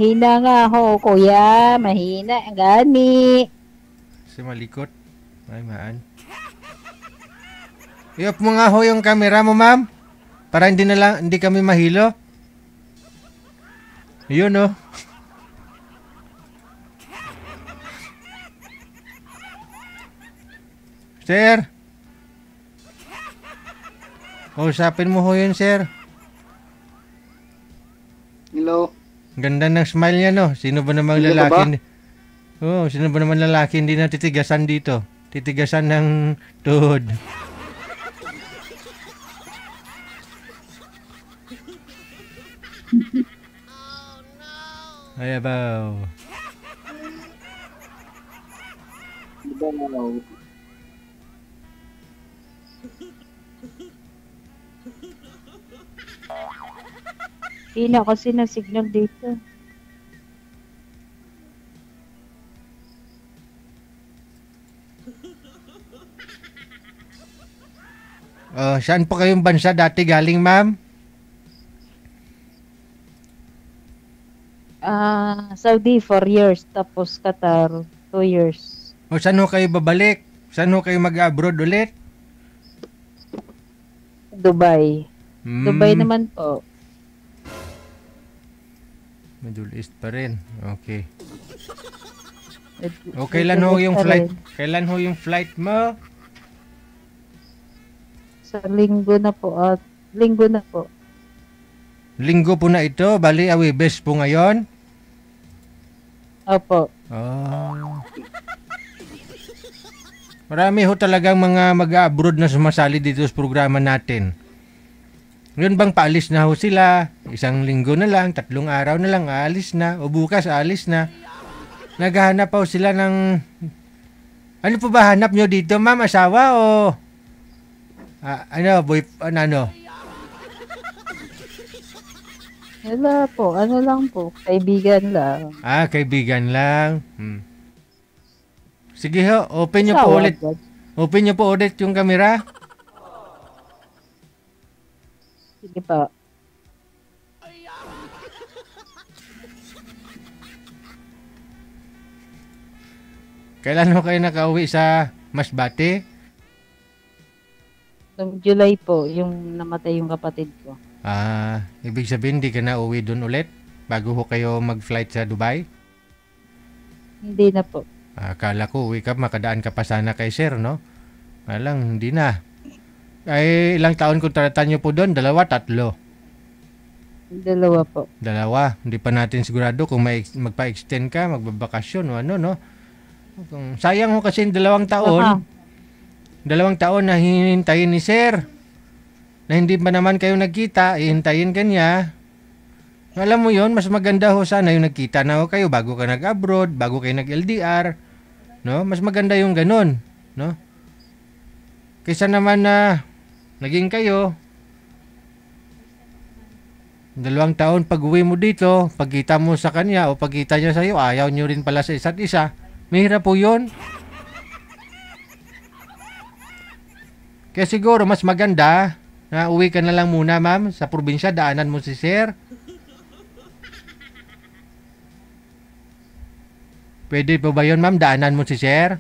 Hina nga ho, kuya. Mahina. Gani. Si malikot. Ay, maan. I-off mo nga ho yung camera mo, ma'am. Para hindi kami mahilo. Yun, oh. Sir. Usapin mo ho yun, sir. Hello. Ganda ng smile niya, no? Sino ba namang Hello lalaki? Sino ba naman lalaki hindi na titigasan dito? Titigasan ng tuhod. Ay, abaw. Hina kasi na signal dito. Saan po kayong bansa dati galing, ma'am? Saudi 4 years, tapos Qatar 2 years. Saan ho kayo babalik? Saan ho kayo mag-abroad ulit? Dubai. Dubai naman po. Middle East pa rin. Okay. Kailan ho yung flight? Kailan ho yung flight mo? Sa linggo na po. Linggo na po. Linggo po na ito. Bali, Awibes po ngayon? Opo. Marami ho talagang mga mag-abroad na sumasali dito sa programa natin. Ngayon bang paalis na ho sila? Isang linggo na lang, 3 araw na lang, aalis na. O bukas, aalis na. Naghahanap po sila ng... Ano po ba hanap nyo dito, ma'am? Asawa o... ano? Wala po. Ano lang po. Kaibigan lang. Kaibigan lang. Sige ho, open nyo po ulit. Open nyo po ulit yung camera. Sige pa. Kailan ho kayo nakauwi sa Masbate? Noong July po, yung namatay yung kapatid ko. Ibig sabihin, hindi ka na uwi doon ulit? Bago ho kayo mag-flight sa Dubai? Hindi na po. Akala ko, uwi ka, makadaan ka pa sana kay sir, no? Alang, hindi na. Ay, ilang taon kontrata nyo po doon? 2, 3? 2 po. 2. Hindi pa natin sigurado kung magpa-extend ka, magbabakasyon o ano, no? Sayang ho kasi 2 taon. 2 taon na hihintayin ni sir. Na hindi pa naman kayo nagkita, hihintayin ka niya. Alam mo yon, mas maganda ho sana yung nagkita na ho kayo bago ka nag-abroad, bago kayo nag-LDR. No? Mas maganda yung ganun. No? Kaysa naman na naging kayo, 2 taon pag-uwi mo dito, pagkita mo sa kanya o pagkita niya sa iyo, ayaw nyo rin pala sa isa't isa. Mahirap po yun. Kaya siguro mas maganda na uwi ka na lang muna, ma'am, sa probinsya, daanan mo si sir. Pwede po ba yun, ma'am? Daanan mo si sir?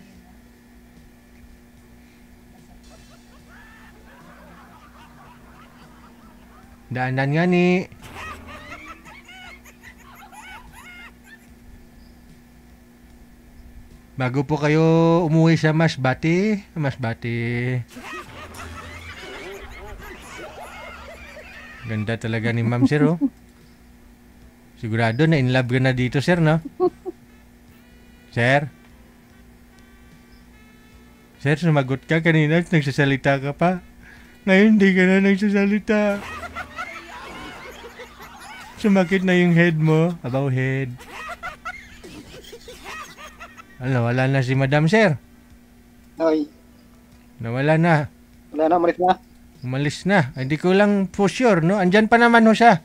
Daanan nga ni. Bago po kayo umuwi sa Masbate. Ganda talaga ni ma'am, sir, oh. Sigurado na in love ka na dito, sir, no? Sir? Sir, sumagot ka kanina, nagsasalita ka pa. Ngayon, hindi ka na nagsasalita. Sumakit na yung head mo. About head. Wala na si Madam, sir. Hoy. Nawala na. Wala na, umalis na. Umalis na. Hindi ko lang for sure, no? Andyan pa naman ho siya.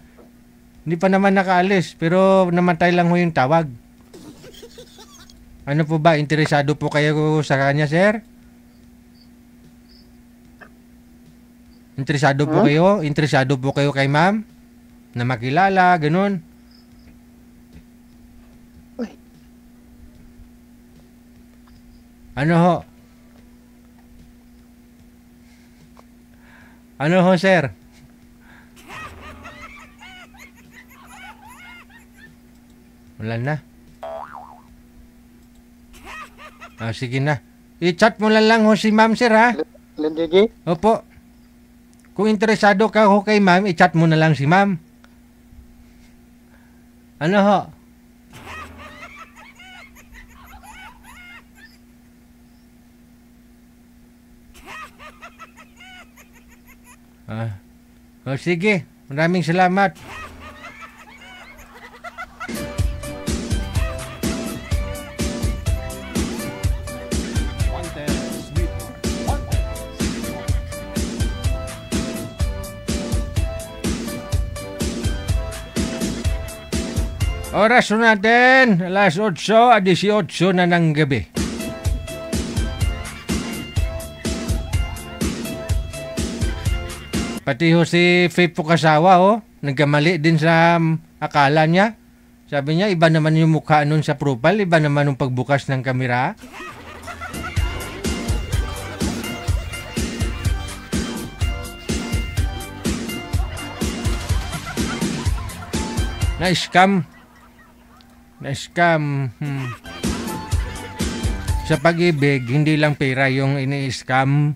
Hindi pa naman nakaalis, pero namatay lang ho yung tawag. Ano po ba? Interesado po kayo sa kanya, sir? Interesado po kayo? Interesado po kayo kay ma'am? Na makilala, ganun? Ano ho? Ano ho, sir? Wala na. Sige na. I-chat mo lang ho si ma'am, sir, ha? Lindigi? Opo. Kung interesado ka ho kay ma'am, i-chat mo na lang si ma'am. Ano ho? Sige. Maraming salamat. Oras natin, alas 8:18 na ng gabi. Pati ho si Faith Pukasawa, nagkamali din sa akala niya. Sabi niya, iba naman yung mukha nun sa profile, iba naman yung pagbukas ng kamera. Na-scam. Sa pag-ibig, hindi lang pera yung ini-scam.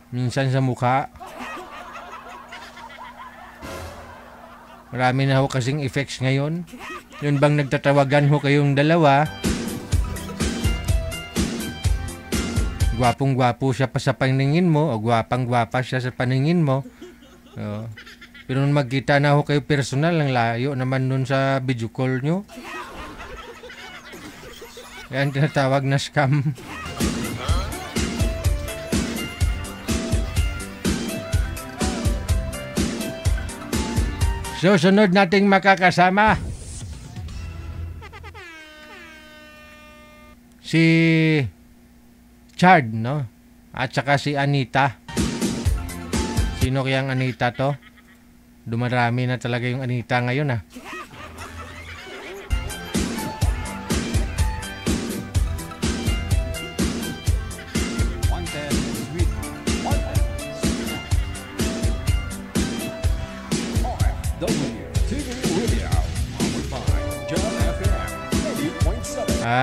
Minsan sa mukha. Marami na ho kasing effects ngayon. Yun bang nagtatawagan ho kayong dalawa? Gwapong-gwapo siya pa sa paningin mo o gwapang-gwapa siya sa paningin mo. Pero nung magkita na ho kayo personal, ang layo naman nun sa video call nyo. Yan tinatawag na scam. So, sunod nating makakasama si Chard, no? At saka si Anita. Sino kayang Anita to? Dumarami na talaga yung Anita ngayon, ah.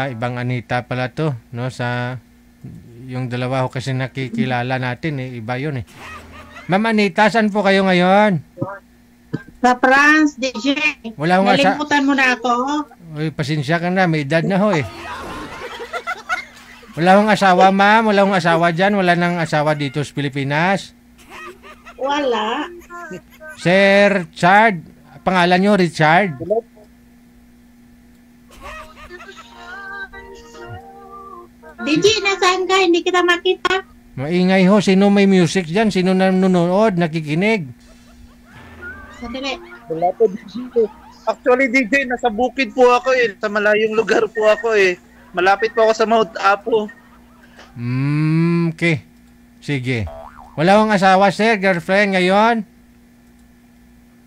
Ibang Anita pala to, no? Sa yung dalawa ko kasi nakikilala natin, iba yun, Ma'am Anita, saan po kayo ngayon? Sa France, DJ. Wala akong nalimutan mo na ako. Uy, pasensya ka na, may edad na ho, Wala akong asawa, ma'am. Wala akong asawa dyan. Wala nang asawa dito sa Pilipinas. Wala. Sir Chard, pangalan nyo, Richard? DJ, nasaan ka? Hindi kita makita. Maingay ho. Sino may music dyan? Sino nanonood? Nakikinig? Sandali. Wala po, DJ. Actually, DJ, nasa bukid po ako Sa malayong lugar po ako Malapit po ako sa Mount Apo. Okay. Sige. Wala akong asawa, sir? Girlfriend ngayon?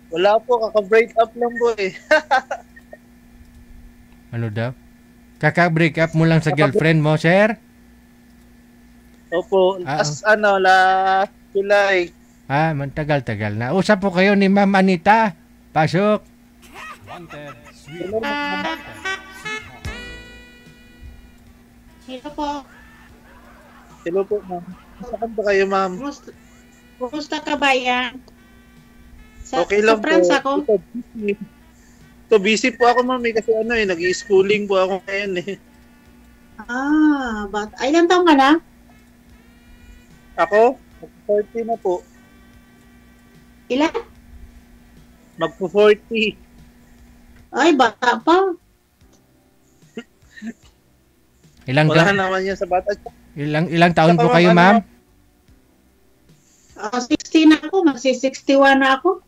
Wala po. Kaka-break up lang po Ano daw? Kaka-break up mo lang sa girlfriend mo, sir? Opo. Last July. Mantagal-tagal na. Usap po kayo ni Ma'am Anita. Pasok. Hello po. Hello po, ma'am. Saan ba kayo, ma'am? Kumusta ka ba yan? Okay lang sa France po. ako. Busy po ako, ma'am, kasi nag-i-schooling po ako ngayon Ilan taong ka na? Ako? Mag-40 na po. Ilan? Mag-40. Ay, bata pa. Wala naman yan sa bata. Ilang taon po kayo, ma'am? 60 na ako. Magsi-61 na ako.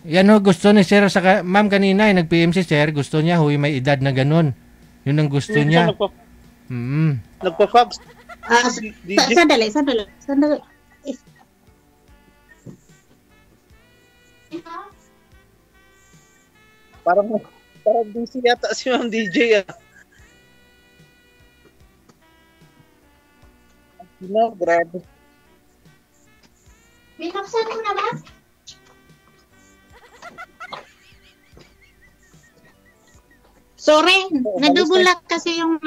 Yan ho, gusto ni sir, saka ma'am kanina, nag-PM si sir, gusto niya, may edad na ganun. Yun ang gusto niya. Nagpa-fax. Sandali. Parang busy yata si Ma'am DJ No, grabe. Binuksan mo na ba? Sorry, nadubulak kasi yung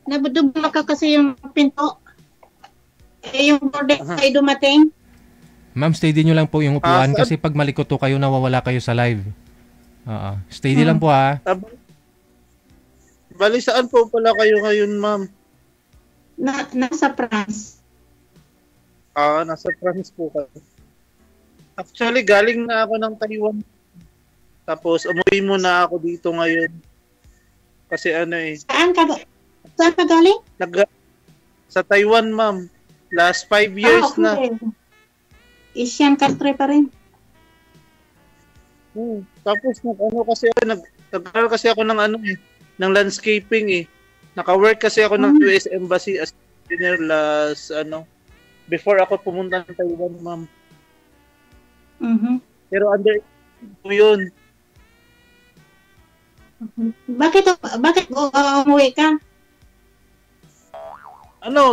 nadubulak kasi yung pinto. Yung border ay dumating. Ma'am, steady nyo lang po yung upuan kasi pag malikoto kayo, nawawala kayo sa live. Steady lang po ha. Bali, saan po pala kayo ngayon, ma'am? Nasa France. Nasa France po kayo. Actually, galing na ako ng Taiwan. Tapos, umuwi muna ako dito ngayon. Kasi Saan ka galing? Sa Taiwan, ma'am. Last 5 years na. Asian country pa rin. Tapos, nag-aral kasi ako ng ng landscaping Naka-work kasi ako ng US Embassy as engineer last, before ako pumunta ng Taiwan, ma'am. Pero under po yun. Bakit umuwi ka?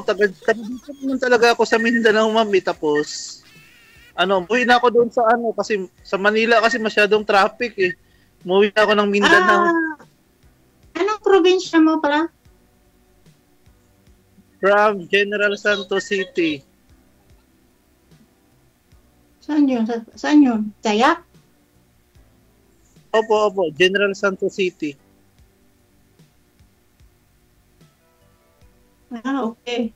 Taga dito naman talaga ako sa Mindanao, ma'am. Tapos, umuwi na ako doon sa kasi sa Manila kasi masyadong traffic Umuwi na ako ng Mindanao. Anong probinsya mo pala? From General Santos City. Saan yun? Dayak? Opo. General Santos City. Okay.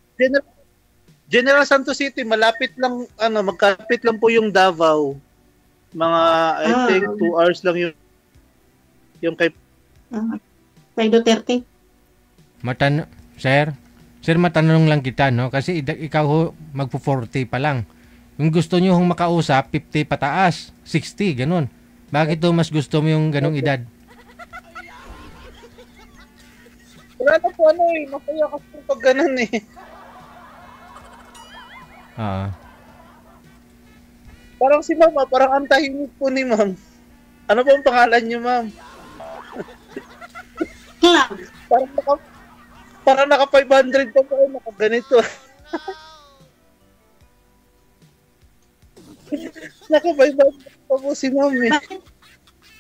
General Santos City, malapit lang, magkapit lang po yung Davao. Mga, I think, 2 hours lang yung kay Duterte. Sir, matanong lang kita, no? Kasi ikaw magpo-40 pa lang. Yung gusto nyo hong makausap, 50 pataas, 60, ganun. Bakit mas gusto mo yung ganung edad? Wala na po masaya kasi pag ganun Parang si ma'am, parang ang tahimik po ni ma'am. Ano po ang pangalan niyo, ma'am? Parang naka 500 pa po, naka ganito. Naka 500 pa po si ma'am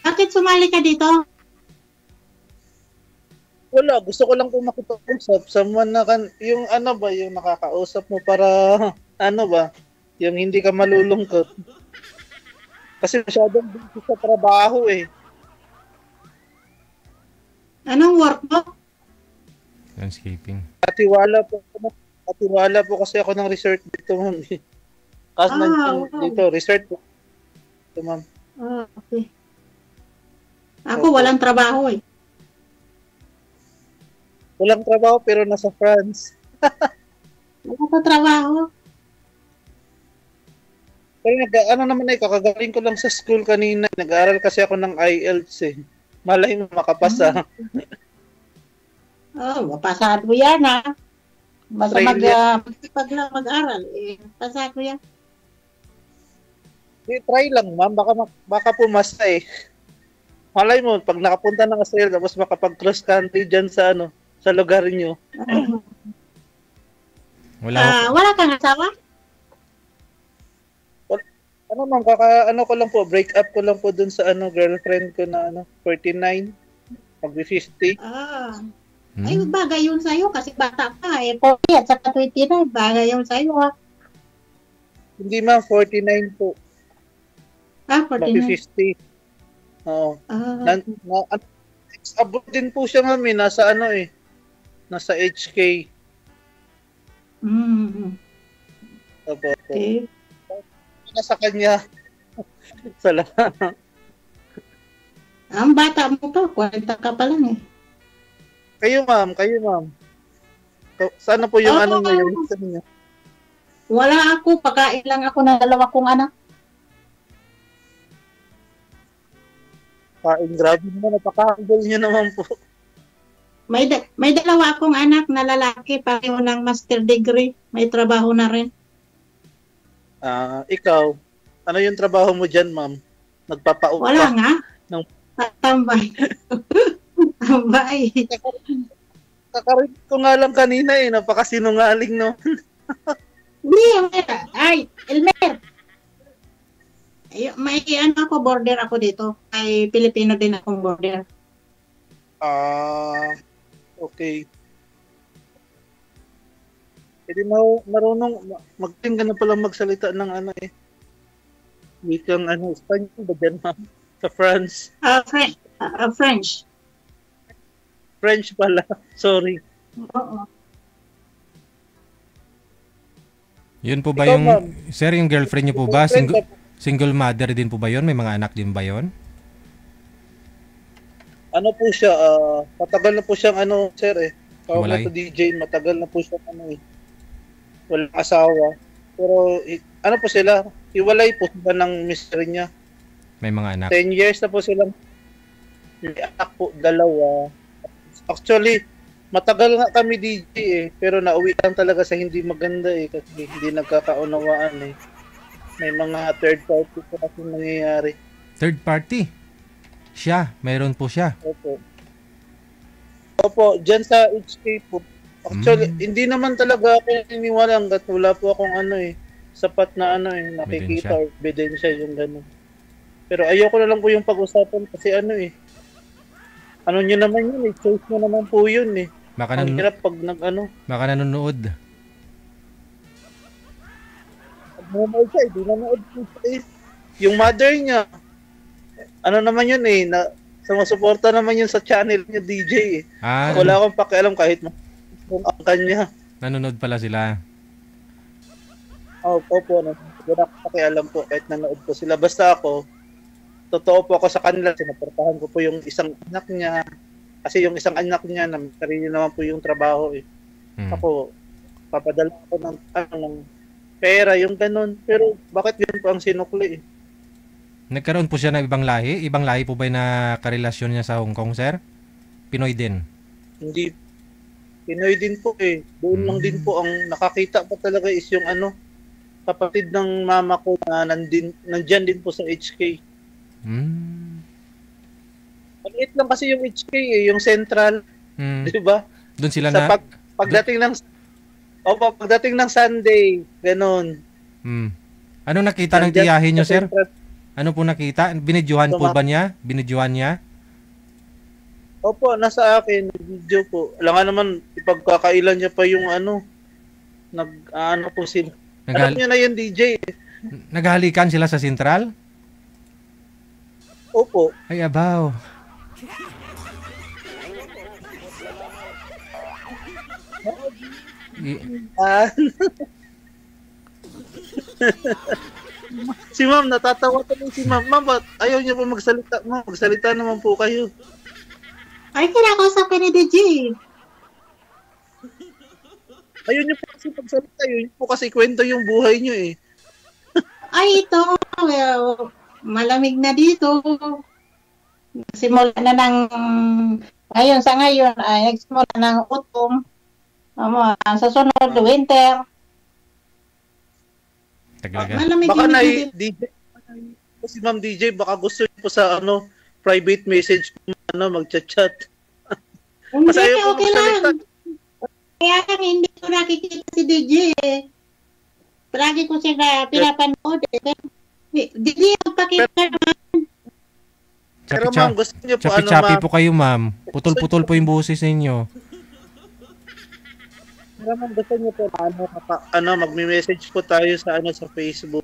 Bakit sumali ka dito? Wala, gusto ko lang po makipag-usap. Someone yung yung nakakausap mo para, yung hindi ka malulungkot. Kasi masyadong busy sa trabaho Anong work mo? Landscaping. Katiwala po kasi ako ng resort dito, ma'am. Kasi dito, resort po. Ito, ma'am. Okay. Ako, walang trabaho Walang trabaho pero nasa France. Wala pa trabaho. Pero naman kakagaling ko lang sa school kanina. Nag-aaral kasi ako ng IELTS Malay mo makapasa. Mapasado yan mag-aral. Pasado yan. Try lang, ma'am. Baka pumasa Malay mo, pag nakapunta ng Australia, tapos makapag-cross country dyan sa sa lugar niyo. Wala kang asawa? Ma'am, ko lang po, break up ko lang po dun sa girlfriend ko na 49, mag-50. Ay, bagay yun sa'yo kasi bata ka 40 at saka 29, bagay yun sa'yo Hindi, ma'am, 49 po. 49. Mag-50. Oo. Abroad din po siya, ma'am, nasa nasa HK. Opo. Okay. Nasa kanya. Salamat. Ang bata mo to, 40 ka pa lang Kayo, ma'am. Sana po yung niyo? Wala ako, pagkain lang ako ng 2 kong anak. Grabe naman, napaka-humble niyo naman po. May 2 akong anak na lalaki, pareho ng master degree. May trabaho na rin. Ikaw, ano yung trabaho mo dyan, ma'am? Nagpapaupa? Wala nga. Tambay. Tambay. Kakarit ko nga lang kanina napakasinungaling, no? Hindi, ay, Elmer. May ano ako, border ako dito. May Pilipino din akong border. Okay. Hindi marunong, magaling ka na pala magsalita ng ano eh. Wikang ano, Espanyol ba dyan, ma'am? Sa France? French. French pala. Sorry. Oo. Yun po ba Ikaw, yung, ma'am? sir, yung girlfriend niyo po ba? Single mother din po ba yun? May mga anak din ba yun? Ano po siya, matagal na po siyang ano, sir eh. Tawag Hiwalay? na to DJ, matagal na po siyang ano eh. Walang asawa. Pero, ano po sila, hiwalay po sila ng mister niya. May mga anak. 10 years na po silang may anak po, 2. Actually, matagal nga kami DJ eh, pero nauwi lang talaga sa hindi maganda eh, kasi hindi nagkakaunawaan eh. May mga third party po kasi nangyayari. Third party? Siya, mayroon po siya. Opo, dyan sa HK po. Actually, hindi naman talaga ako naniniwala hanggat wala po akong ano eh, sapat na ano eh, nakikita or ebidensya yung gano'n. Pero ayoko na lang po yung pag-usapan kasi ano eh, ano nyo naman yun eh, choice nyo naman po yun eh. Ang hirap pag nag-ano. Baka nanonood. Pag nanonood siya, hindi nanonood po siya eh. Yung mother niya, ano naman yun eh, sumusuporta naman yun sa channel niya DJ eh. Wala akong pakialam kahit kung ang kanya. Nanonood pala sila. Opo, wala akong pakialam po kahit nanonood po sila. Basta ako, totoo po ako sa kanila, sinuportahan ko po yung isang anak niya. Kasi yung isang anak niya, sarili naman po yung trabaho eh. Ako, papadala ko ng pera, yung ganun. Pero bakit yun po ang sinukli eh? Nagkaroon po siya ng ibang lahi? Ibang lahi po ba na karelasyon niya sa Hong Kong, sir? Pinoy din? Hindi. Pinoy din po eh. Doon lang din po ang nakakita pa talaga is yung ano, kapatid ng mama ko na nandyan din po sa HK. Maliit lang kasi yung HK eh, yung central. Di ba? Doon sila sa na... pagdating ng Sunday, ganun. Ano nakita ng tiyahin nyo, sir? Ano po nakita? Binidyohan po ba niya? Binidyohan niya? Opo, nasa akin, video po. Alam nga naman, ipagkakailan niya pa yung ano, ano po sila. Alam niya na yung DJ. Naghalikan sila sa sentral? Opo. Ay, abaw. Si ma'am, natatawa tuloy si ma'am. Ma'am, ba't ayaw niya po magsalita? Ma'am, magsalita naman po kayo. Ay, kinakausapin ni DJ. Ayaw niyo po kasi magsalita. Ayaw niyo po kasi kwento yung buhay niyo eh. Ay, ito. Malamig na dito. Simula na ng... Ngayon, sa ngayon, ay nagsimula ng autumn. Sa sunod, winter. Baka na DJ, si Ma'am DJ, baka gusto niyo po sa ano, private message ano, magchat-chat. Hindi, okay lang. Kaya lang hindi ko nakikita si DJ eh. Palagi ko siya pinapanood eh. DJ, magpakita naman. Pero ma'am, gusto niyo po ano, chapi po kayo, ma'am. Putol-putol po yung boses ninyo. Pero ma'am, gusto niyo po ano, magme-message po tayo sa ano, sa Facebook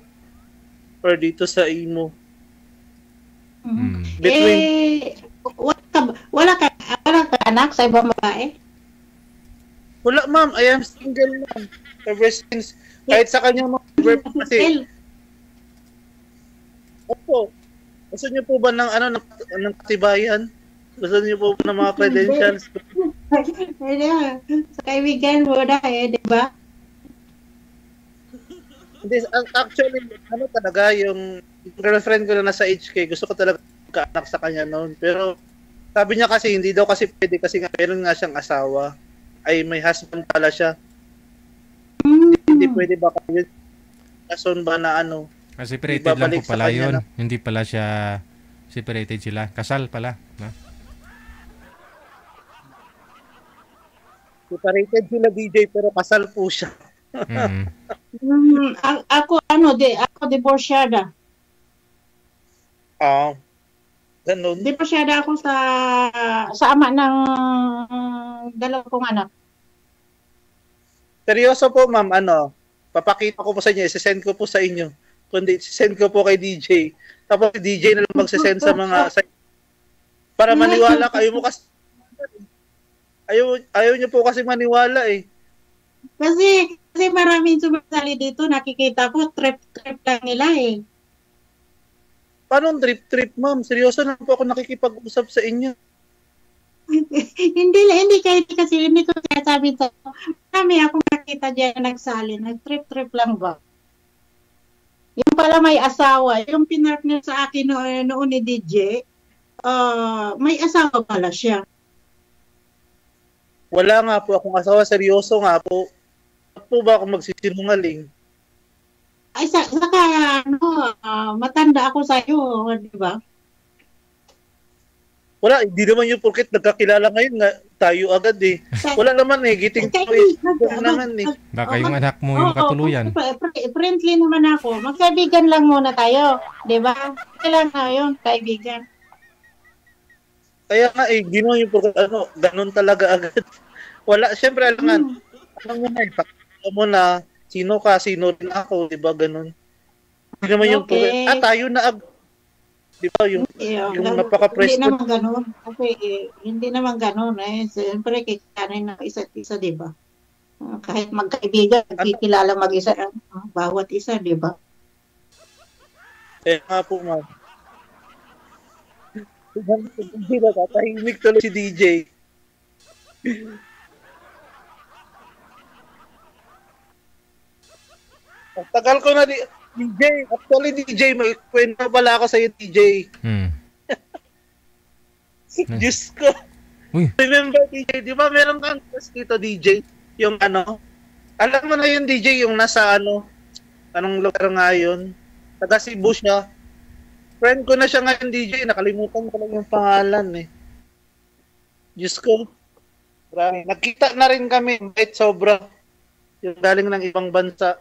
or dito sa Imo. Wala ka anak sa ibang babae? Wala ma'am, I am single ma'am. Ever since, kahit sa kanya mga kasi. Opo. Gusto niyo po ba ng ano, ng katibayan? Gusto niyo po ng mga credentials? Sa kaibigan mo na eh, di ba? Actually, ano talaga, yung girlfriend ko na nasa HK, gusto ko talaga kaanak sa kanya noon. Pero sabi niya kasi, hindi daw kasi pwede kasi nga, meron nga siyang asawa. Ay, may husband pala siya. Hindi pwede ba kayo? Kason ba na ano? Separated lang po pala yun. Hindi pala siya separated sila. Kasal pala. No? Separated sila DJ pero kasal po siya. Ako divorsyada. Ganun. Divorsyada ako sa ama ng dalawa kong anak. Seryoso po, ma'am, papakita ko po sa inyo, isesend ko po sa inyo. Kundi, isesend ko po kay DJ. Tapos, DJ na lang magsesend sa mga, para maniwala kayo mo kasi, ayaw nyo po kasi maniwala eh. Kasi maraming sumasali dito, nakikita ko, trip lang nila eh. Paano trip, ma'am? Seryoso na po ako nakikipag-usap sa inyo. hindi kasi hindi ko sinasabi sa marami akong nakita dyan na nagsali, nag-trip lang ba? Yung pala may asawa, yung pinartner sa akin noon ni DJ, may asawa pala siya. Wala nga po akong asawa, seryoso nga po. Bakit po ba ako magsisinungaling? Ay, matanda ako sa'yo, di ba? Wala, hindi naman yung porket nagkakilala ngayon nga tayo agad eh. Wala naman eh, giting ko eh. Naman eh. Baka yung anak mo yung katuluyan. Friendly naman ako. Magkaibigan lang muna tayo. Di ba? Kailan na yun, kaibigan. Kaya nga eh, ginawa yung porket ganun talaga agad. Wala, syempre alam mo na eh, pakita mo na sino ka, sino rin ako, di ba ganun. Hindi naman yung porket, tayo na agad. Di ba yung napaka-presto? Hindi naman ganun. Kasi hindi naman ganun eh. Siyempre kikanin ng isa't isa, di ba? Kahit magkaibigan, nagkikilala mag-isa bawat isa, di ba? Nga po, ma'am. Hindi ba tahimik tuloy si DJ? Tagal ko na DJ, actually DJ, may kwento pala ako sa'yo DJ. Diyos ko. Remember DJ, di ba meron kang dito DJ? Yung alam mo na yun DJ, yung nasa anong lugar nga yun? Taga Cebu siya. Friend ko na siya ngayon DJ, nakalimutan ko lang yung pangalan eh. Diyos ko. Marami. Nagkita na rin kami, kahit sobra. Yung galing ng ibang bansa.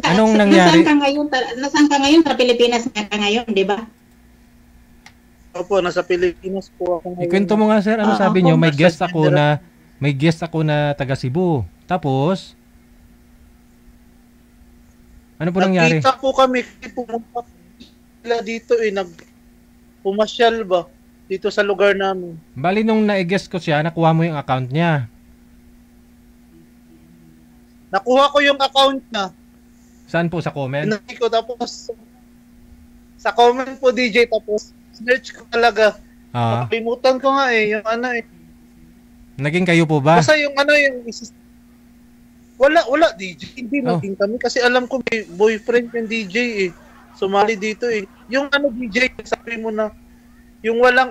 Anong nangyari? Nasaan ka ngayon? Sa Pilipinas ka ngayon, di ba? Opo, nasa Pilipinas po ako ngayon. Ikwento mo nga sir, ano sabi nyo? May guest ako na taga Cebu. Tapos, ano po nangyari? Nagkita po kami, pumunta sila dito pumasyal ba? Dito sa lugar namin. Bali nung na-guest ko siya, nakuha mo yung account niya. Nakuha ko yung account niya. Saan po? Sa comment? Hinay ko tapos sa comment po DJ tapos search ko talaga. Nakalimutan ko nga eh yung Naging kayo po ba? Basta yung wala DJ. Hindi naging kami kasi alam ko may boyfriend yung DJ eh. Sumali dito eh. Yung DJ, sabi mo na yung walang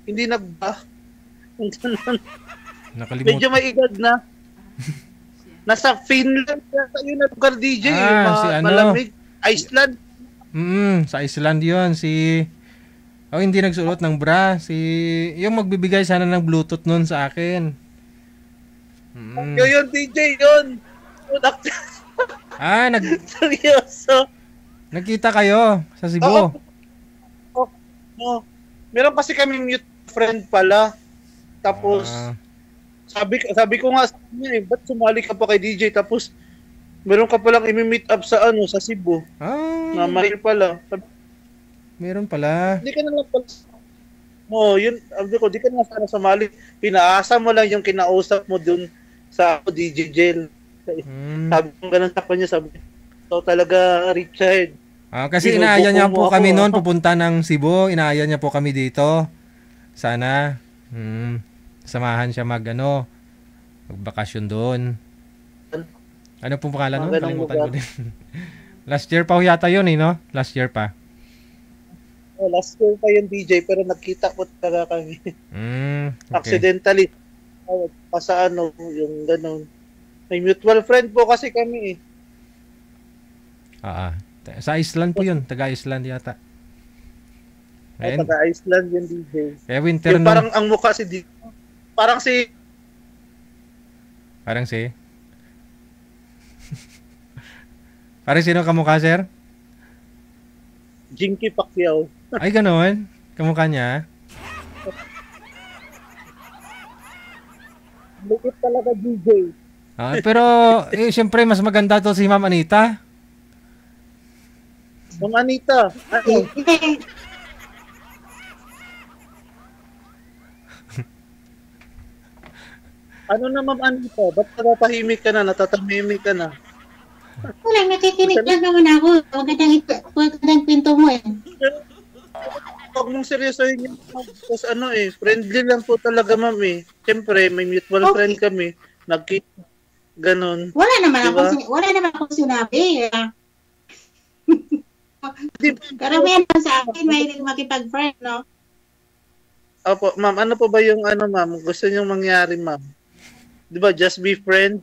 hindi nagba. Nakalimutan. Medyo may edad na. Nasa Finland yun na lugar DJ. Malamig. Iceland. Sa Iceland yun. Hindi nagsuot ng bra. Yung magbibigay sana ng Bluetooth nun sa akin. Yun DJ yun. Seryoso. Nagkita kayo sa Cebu. Meron kasi kami mute friend pala. Tapos sabi ko nga sa kanya ba't sumali ka pa kay DJ tapos meron ka palang imi-meet up sa sa Cebu. Na mahal pala. Meron pala. Hindi ka na lang pala. Yun, sabi ko, di ka na sana sumali. Pinaasa mo lang yung kinausap mo dun sa DJ Jail. Sabi ko ganun sa kanya, sabi ko, talaga Richard. Kasi inaaya niya po kami noon pupunta ng Cebu. Inaaya niya po kami dito. Sana. Samahan siya magbakasyon doon. Ano pong pangalan nun? Kalimutan ko din. Last year pa yata yun no? Last year pa. Last year pa yung DJ pero nagkita po talaga kami. Okay. Accidentally. Sa yung ganun. May mutual friend po kasi kami Sa Iceland po yun. Taga-Iceland yata. Taga-Iceland yung DJ. Kaya winter yung parang ang mukha si DJ. Parang si... Parang sino kamukha, sir? Jinky Pacquiao. Ay, gano'n? Kamukha niya? Lukit talaga, DJ. Pero, siyempre, mas maganda to si Ma'am Anita. Ma'am Anita. Ano na, Ma'am Anita? Ba't natatahimik ka na? Natatamimik ka na? Wala, nakikinig lang naman ako. Magandang pinto mo eh. Huwag mong seryosohin yung kasi friendly lang po talaga, ma'am eh. Siyempre, may mutual friend kami. Nagkita, ganun. Wala naman ako sinabi. Karamihan lang sa akin, may makipag-friend, no? Opo, ma'am, ano po ba yung ma'am? Gusto niyong mangyari, ma'am? Di ba, just be friend?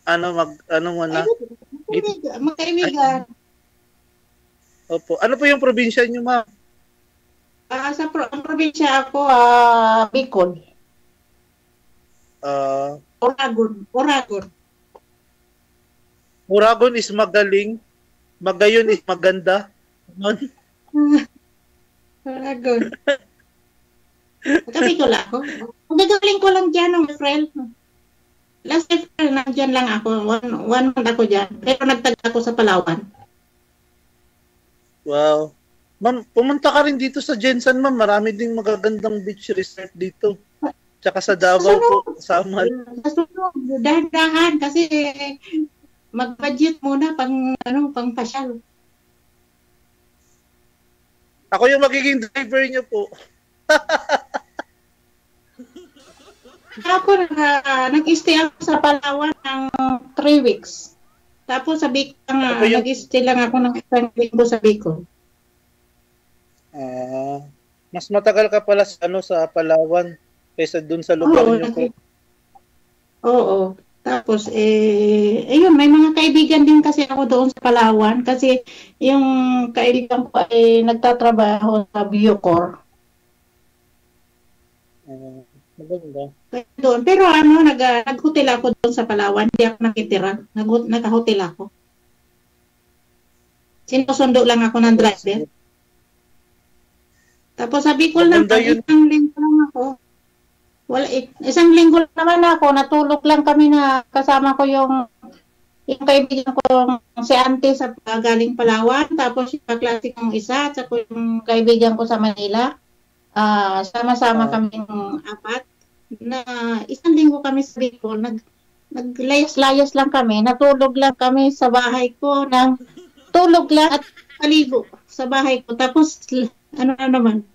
Muna? Magkaibigan. Opo. Ano po yung probinsya niyo, ma'am? Sa probinsya ako, Bicol. Oragon. Oragon is magaling. Magayon is maganda. Oragon. Bicol ako. Magagaling ko lang dyan, April. Last April, nandyan lang ako. One month ako dyan. Pero nagtag ako sa Palawan. Wow. Ma'am, pumunta ka rin dito sa Jensen, ma'am. Marami ding magagandang beach resort dito. Tsaka sa Davao po, kasama. Dahan-dahan kasi mag-budget muna pang pasyal. Ako yung magiging driver niyo po. Ako nag-stay ako sa Palawan ng 3 weeks. Tapos sabi ko nag-stay lang ako ng 1 linggo sa Bicol. Mas matagal ka pala sa Palawan kaysa dun sa lugar niyo po. Oo. Tapos, ayun, may mga kaibigan din kasi ako doon sa Palawan kasi yung kaibigan ko ay nagtatrabaho sa Bucor. Maganda. Doon. Pero nag-hotel ako doon sa Palawan. Hindi ako nakitira. Nag-hotel ako. Sinusundo lang ako ng driver. Tapos sabi ko lang, isang linggo lang ako. Isang linggo naman ako, natulog lang kami na kasama ko yung kaibigan ko, si Auntie sa galing Palawan, tapos yung kaklase kong isa, at yung kaibigan ko sa Manila. Sama-sama kaming 4. Na isang linggo kami sa Bicol, naglayas-layas lang kami, natulog lang kami sa bahay ko, tulog lang at paligo sa bahay ko. Tapos, naman.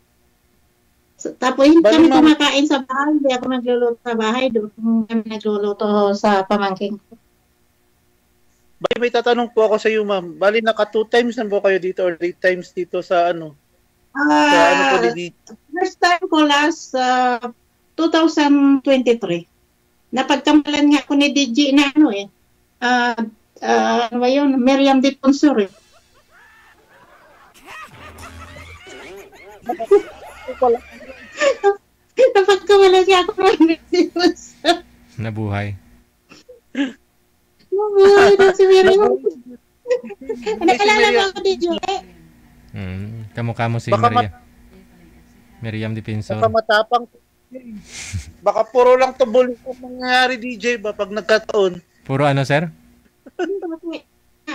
Tapos hindi kami kumakain sa bahay, hindi ako nagluluto sa bahay, doon kami nagluluto sa pamangkin ko. Bali, may tatanong po ako sa iyo, ma'am. Bali, naka 2 times na po kayo dito or 3 times dito sa po dito? First time ko last 2023. Napagkamalan nga ako ni DJ na Miriam de Ponsor eh. Napagkamalan niya ako ng Nabuhay. Nabuhay na si Miriam. Nakalala mo ako, DJ. Kamukha mo si Miriam de Pinsor. Baka matapang. Baka puro lang tubol ang mangyayari, DJ, ba pag nagkataon? Puro sir?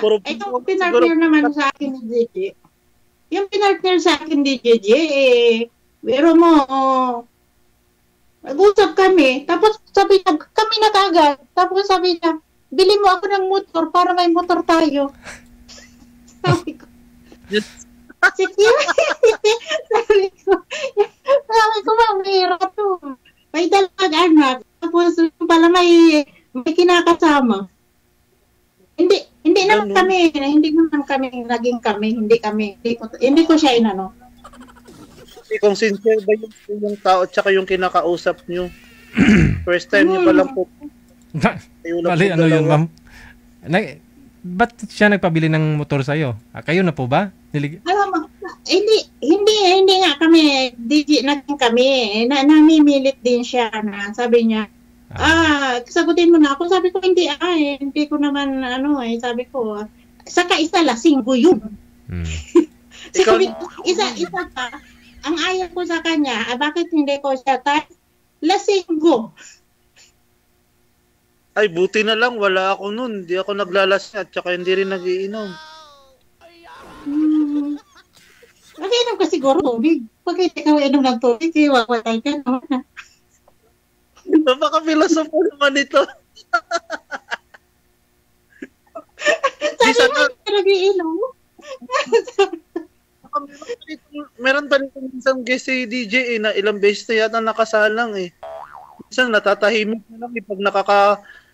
Ito, pinartner naman sa akin ni DJ. Yung pinartner sa akin ni DJ, pero mo, nag-usap kami, tapos sabi niya, kami na kagad. Tapos sabi niya, bili mo ako ng motor para may motor tayo. Sabi ko, sabi ko, mamira to. May dalawang anak. Tapos pala may kinakasama. Hindi naman kami naging kami. Hindi ko siya inano. Kung sincere ba yung tao at saka yung kinakausap nyo? First time nyo pa lang po. Bali, yun, ma'am? Ba't siya nagpabili ng motor sa'yo? Kayo na po ba? Hindi nga kami, naging kami, namimilit din siya na sabi niya, sagutin mo na ako. Sabi ko, hindi ko naman, sabi ko, saka isa lasinggo yun. Sabi, isa pa, ang ayaw ko sa kanya, bakit hindi ko siya lasinggo? Ay, buti na lang, wala ako nun. Hindi ako naglalasing at saka hindi rin nagiinom. Mag-inom ka siguro tubig. Pag ikaw inom ng tubig, iwawatay ka naman. Napaka-philosopher naman ito. Sabi mo, nag-iinom. Meron pa rin isang guest si DJ na ilang beses na yata nakasalang eh. Minsan natatahimik na lang pag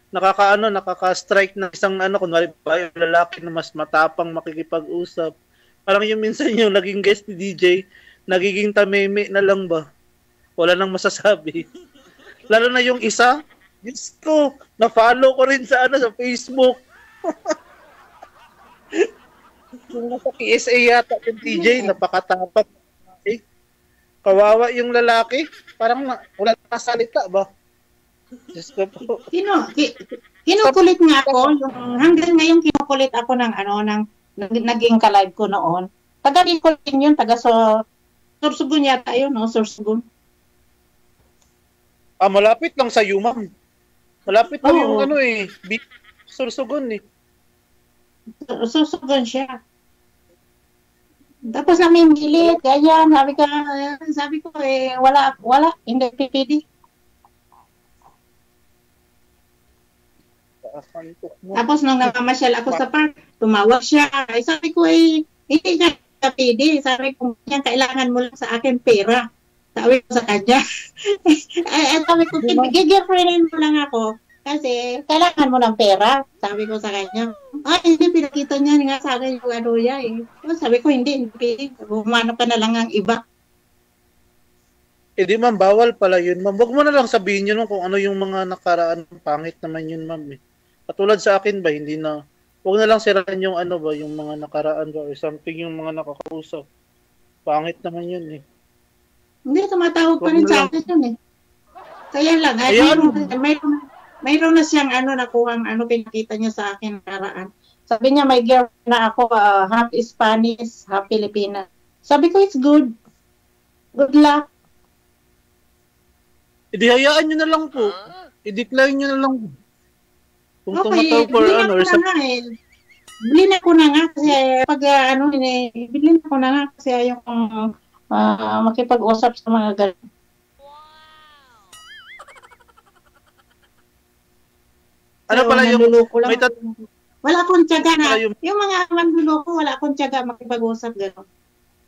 nakaka-strike ng isang kunwari ba yung lalaki na mas matapang makikipag-usap. Parang yung minsan yung naging guest ni DJ, nagiging tameme na lang ba? Wala nang masasabi. Lalo na yung isa, Diyos ko, na-follow ko rin sa sa Facebook. Yung nasa PSA yata yung DJ, napakatapat. Kawawa yung lalaki, parang wala nang salita ba? Diyos ko po. Kinukulit nga ako, hanggang ngayon kinukulit ako ng naging ka-live ko noon. Taga-Bicol din yun, Sorsogon yata yun, no? Sorsogon. Malapit lang sa Yumam. Malapit lang yung Sorsogon eh. Sorsogon siya. Tapos namimilit, ganyan, sabi ko wala, hindi pipili. Tapos nung namamasyal ako sa park, tumawag siya. Ay, sabi ko, hindi niya kapidi. Sabi ko, kailangan mo lang sa akin pera. Sabi ko sa kanya. Ay, sabi ko, gigirlfriendin mo lang ako. Kasi, kailangan mo ng pera. Sabi ko sa kanya. Hindi, pinakita niya nga sa akin yung niya eh. Sabi ko, hindi. Bumano pa na lang ang iba. Di ma'am, bawal pala yun. Ma'am, wag mo na lang sabihin yun kung ano yung mga nakaraan. Pangit naman yun, ma'am eh. Katulad sa akin ba, hindi na, huwag na lang sirahan yung yung mga nakaraan ba, or something yung mga nakakausap. Pangit naman yun eh. Hindi, tumatawag pa rin sa akin yun eh. Kaya lang, mayroon na siyang nakuhang pinakita niya sa akin nakaraan. Sabi niya, may girl na ako, half Spanish, half Filipina. Sabi ko, it's good. Good luck. Hayaan nyo na lang po. I-decline nyo na lang po. Kung tumatawag for or something. Bilhin ako na nga kasi bilhin ako na nga kasi ayaw kong makipag-usap sa mga ganun. Ano pala yung wala akong tiyaga na yung mga manluloko, wala akong tiyaga makipag-usap gano'n.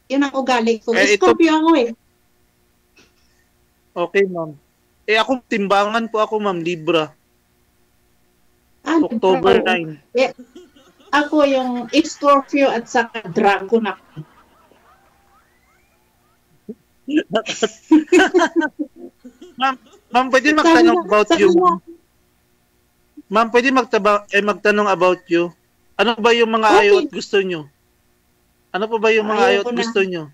Yun ang ugali ko. Scorpio ako eh. Okay, ma'am. Ako timbangan po ako, ma'am, Libra. October 9. Ako yung Scorpio at saka Dragon ako. Ma'am, pwede magtanong about you. Ma'am, pwede magtanong about you. Ano ba yung mga ayaw at gusto nyo? Ano pa ba yung mga ayaw at gusto nyo?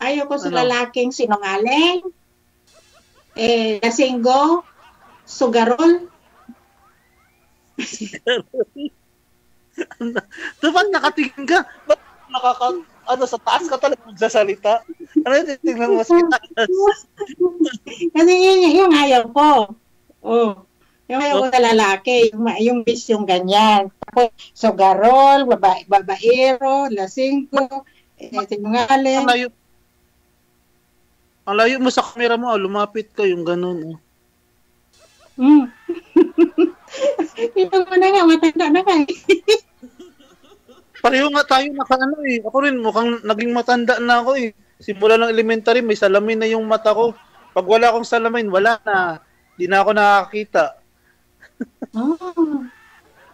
Ayaw ko sa lalaking sinungaling, lasinggo, sugarol. Dapat nakatingin ka. Sa taas ka talaga magsasalita. Ano yung titignan mo sa taas? Kasi yung ayaw ko. Yung ayaw ko sa lalaki. Yung bis yung ganyan. Sugarol, babaero, lasinggo, sinungaling. Ang layo mo sa camera mo, lumapit ka yung ganun. Ito ko na nga, matanda na ka. Pareho nga tayo Ako rin, mukhang naging matanda na ako eh. Simula ng elementary, may salamin na yung mata ko. Pag wala akong salamin, wala na. Di na ako nakakita.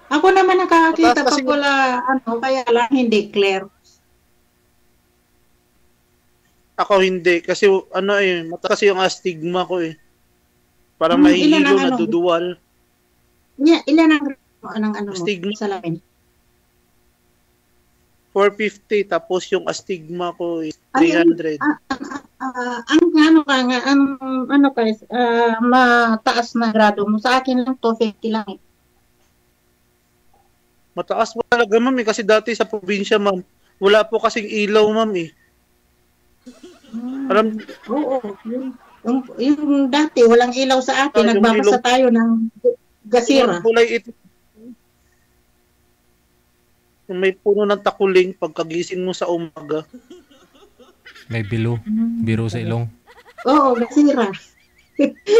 Ako naman nakakita pag wala, kaya lang hindi clear. Ako hindi. Kasi mata kasi yung astigma ko eh. Parang mahihilo na duduwal. Ilan ang astigma? Salamin? 450 tapos yung astigma ko is 300. Mataas na grado mo. Sa akin lang 250 lang eh. Mataas po talaga, ma'am, kasi dati sa probinsya, ma'am, wala po kasing ilaw, ma'am, eh. Alam, oo. Yung dati, walang ilaw sa atin. Nagbabasa tayo ng gasira. Yung kulay ito. Yung may puno ng takuling pagkagising mo sa umaga. May biro sa ilong. Oo, gasira.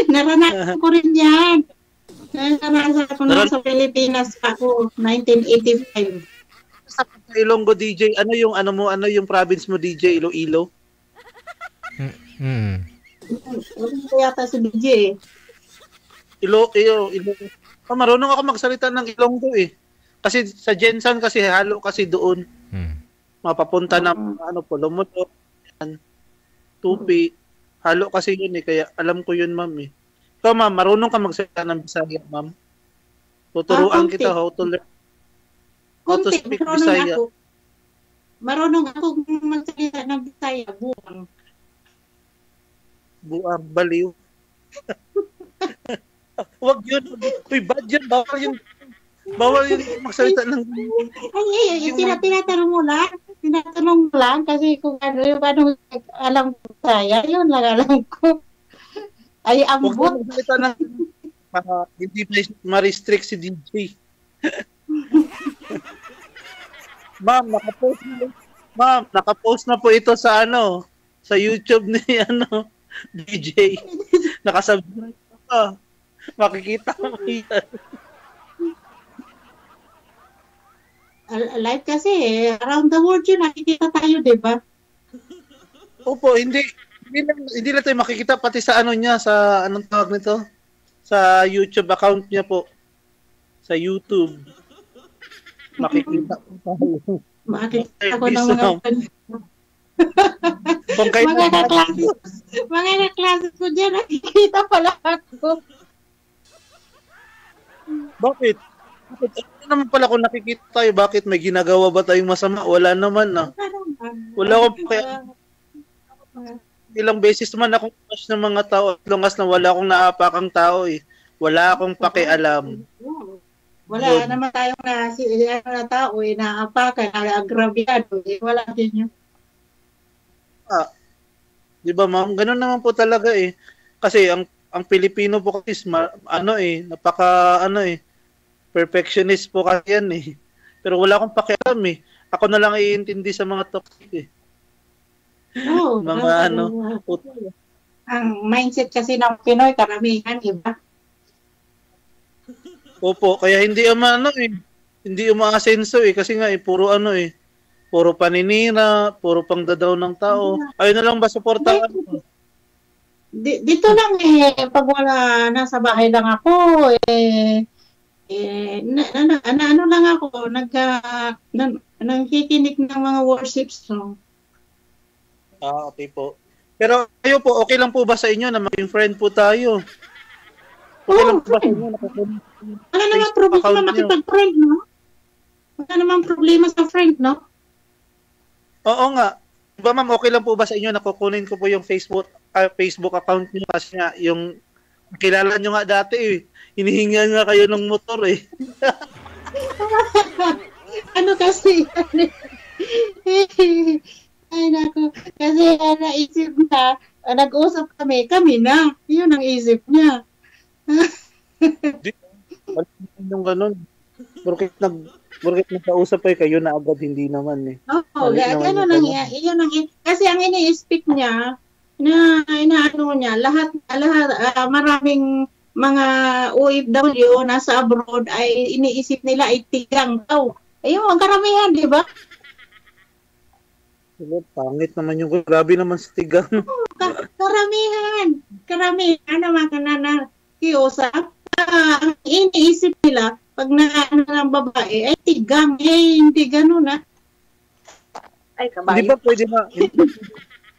Naranasan ko rin yan. Naranasan ko na sa Pilipinas ako, 1985. Sa Ilonggo, DJ, ano yung province mo, DJ, Iloilo? Ano yata si DJ eh. Iloilo. Marunong ako magsalita ng Ilonggo eh. Kasi sa Jensan kasi halo kasi doon. Mapapunta na Pulumuto, Tupi. Halo kasi yun eh, kaya alam ko yun, ma'am eh. So, ma'am, marunong ka magsalita ng Bisaya, ma'am. Tuturuan kita how to learn. How to speak Bisaya. Marunong ako magsalita ng Bisaya, buwang. Buwang, baliw. Wag yun. Uy, bad yun. Bawal yun magsalita ng... Ay, tinatanong mo lang. Tinatanong lang kasi kung ano alam ko Bisaya, yun lang alam ko. Ay, ambot. Huwag mo magsalita ng... hindi ma-restrict si DJ. Ma'am, nakapost na po ito sa sa YouTube ni DJ. Nakasubscribe ka. Makikita mo yan. Live kasi around the world yun, nakikita tayo, di ba? Opo, hindi lang tayo makikita pati sa niya, sa anong tawag nito? Sa YouTube account niya po. Sa YouTube. Makikita po tayo. Makikita ko ng mga kaklase ko dyan, nakikita pala ako. Bakit? Ano naman pala kung nakikita tayo, bakit may ginagawa ba tayong masama? Wala naman na. Wala akong ilang beses man akong touch ng mga tao as long as na wala akong naapakang tao eh. Wala akong pakialam. Wala naman tayong na tao eh, naapakan, agrabyado eh. Wala din yun. Di ba ma'am? Ganun naman po talaga eh. Kasi ang Pilipino po kasi perfectionist po kasi yan eh. Pero wala akong pakialam eh. Ako na lang iintindi sa mga toxic eh. Oo. Ang mindset kasi ng Pinoy, karamihan, iba. Opo, kaya hindi umaasenso eh. Kasi nga puro puro paninira, puro pangdadaw ng tao. Ayun na lang ba suportahan? Dito lang pag wala, nasa bahay lang ako lang ako, nangkikinig ng mga worship song. Okay po. Pero kayo po, okay lang po ba sa inyo na maging friend po tayo? Okay lang po ba sa inyo? Wala naman problema makipag-friend, no? Wala naman problema sa friend, no? Oo nga. Diba ma'am, okay lang po ba sa inyo na kukunin ko po yung Facebook account niyo kasi nga yung kilala nyo nga dati eh. Hinihingan nga kayo ng motor eh. Ano kasi? Ay nako. Kasi naisip na, nag-usap kami na. Yun ang isip niya. Yung ganun. Burkit nagkausap kayo na agad, hindi naman eh. Oo, gano'n lang yan. Kasi ang ini-speak niya, lahat maraming mga OFW nasa abroad ay iniisip nila ay tigang daw. Ayun, ang karamihan, di ba? Pangit naman yung grabe naman sa tigang. Karamihan naman na kiusap. Ang iniisip nila pag ng babae ay tigang. Hindi ganun na. Ay, kabayo.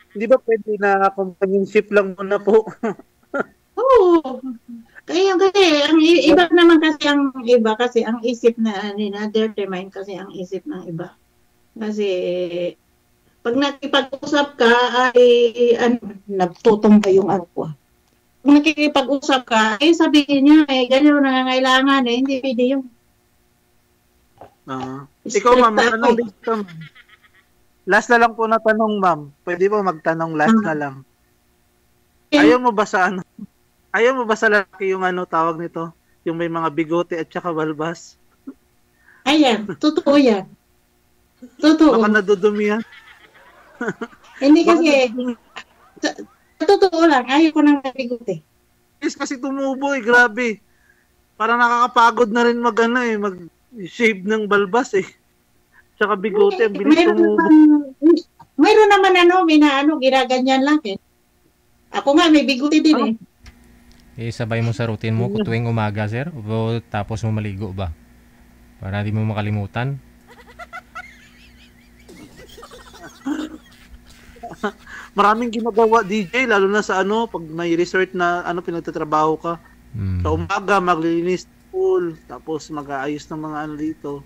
Hindi ba pwede na companionship lang muna po? Oo. Kaya kasi ang iba naman kasi ang isip na determine kasi ang isip ng iba. Kasi pag nakipag-usap ka, ay nagtutumba yung ako. Kung nakikipag-usap ka, sabihin niya, ganyan nangangailangan, hindi pwede yung. Ikaw, ma'am, tanong dito, ma'am. Last na lang po na tanong, ma'am. Pwede po magtanong last na lang. Ayaw mo ba sa lalaki yung tawag nito? Yung may mga bigote at saka balbas? Ayan, totoo yan. Totoo. Baka nadudumi yan. Hindi kasi, totoo lang, ayaw ko nang bigote. Yes, kasi tumubo grabe. Parang nakakapagod na rin mag-shave ng balbas Tsaka bigote, ang bilis tumubo. Mayroon naman ginaganyan lang Ako nga, may bigote din Sabay mo sa routine mo tuwing umaga, sir? O tapos mo maligo ba? Para hindi mo makalimutan? Maraming ginagawa, DJ, lalo na sa pag may resort na pinagtatrabaho ka. Sa umaga, maglilinis pool, tapos mag-aayos ng mga dito.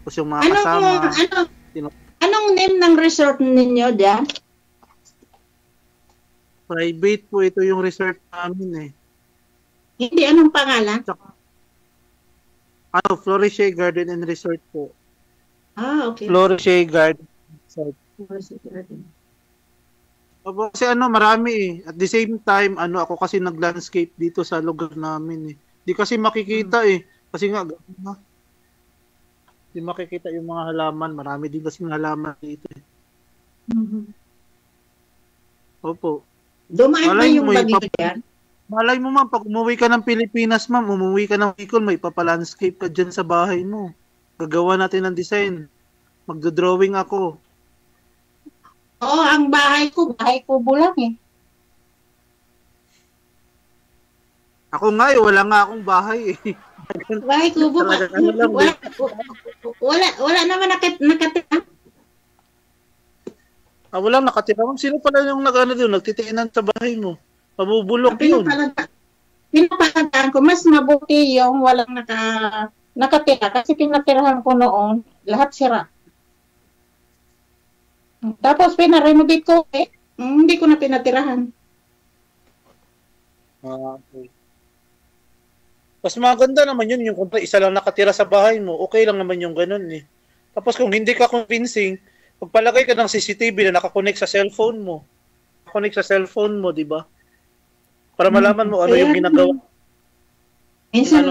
Tapos yung mga kasama. Anong name ng resort ninyo dyan? Private po ito yung resort namin Hindi, anong pangalan? Floriche Garden and Resort po. Okay. Floriche Garden Resort. Kasi marami At the same time, ako kasi nag-landscape dito sa lugar namin Di kasi makikita Kasi nga, di makikita yung mga halaman. Marami din kasi halaman dito Opo. Dumaan ba yung bagyo yan? Malay mo, ma'am, pag umuwi ka ng Pilipinas, ma'am, umuwi ka ng Bicol, may papalandscape ka dyan sa bahay mo. Gagawa natin ng design. Magdodrawing ako. Oo, ang bahay kubo lang Ako nga wala nga akong bahay Bahay kubo. Wala naman nakatira. Walang nakatira. Ma'am, sino pala yung nagtitiinan sa bahay mo? Mabubulok yun. Pinapalagaan ko, mas mabuti yung walang nakatira. Kasi pinatirahan ko noon, lahat sira. Tapos pinarenovate ko, hindi ko na pinatirahan. Okay. Mas maganda naman yun, yung kung isa lang nakatira sa bahay mo, okay lang naman yung ganun Tapos kung hindi ka convincing, pagpalagay ka ng CCTV na nakakonect sa cellphone mo. Di ba? Para malaman mo yung ginagawa. Minsan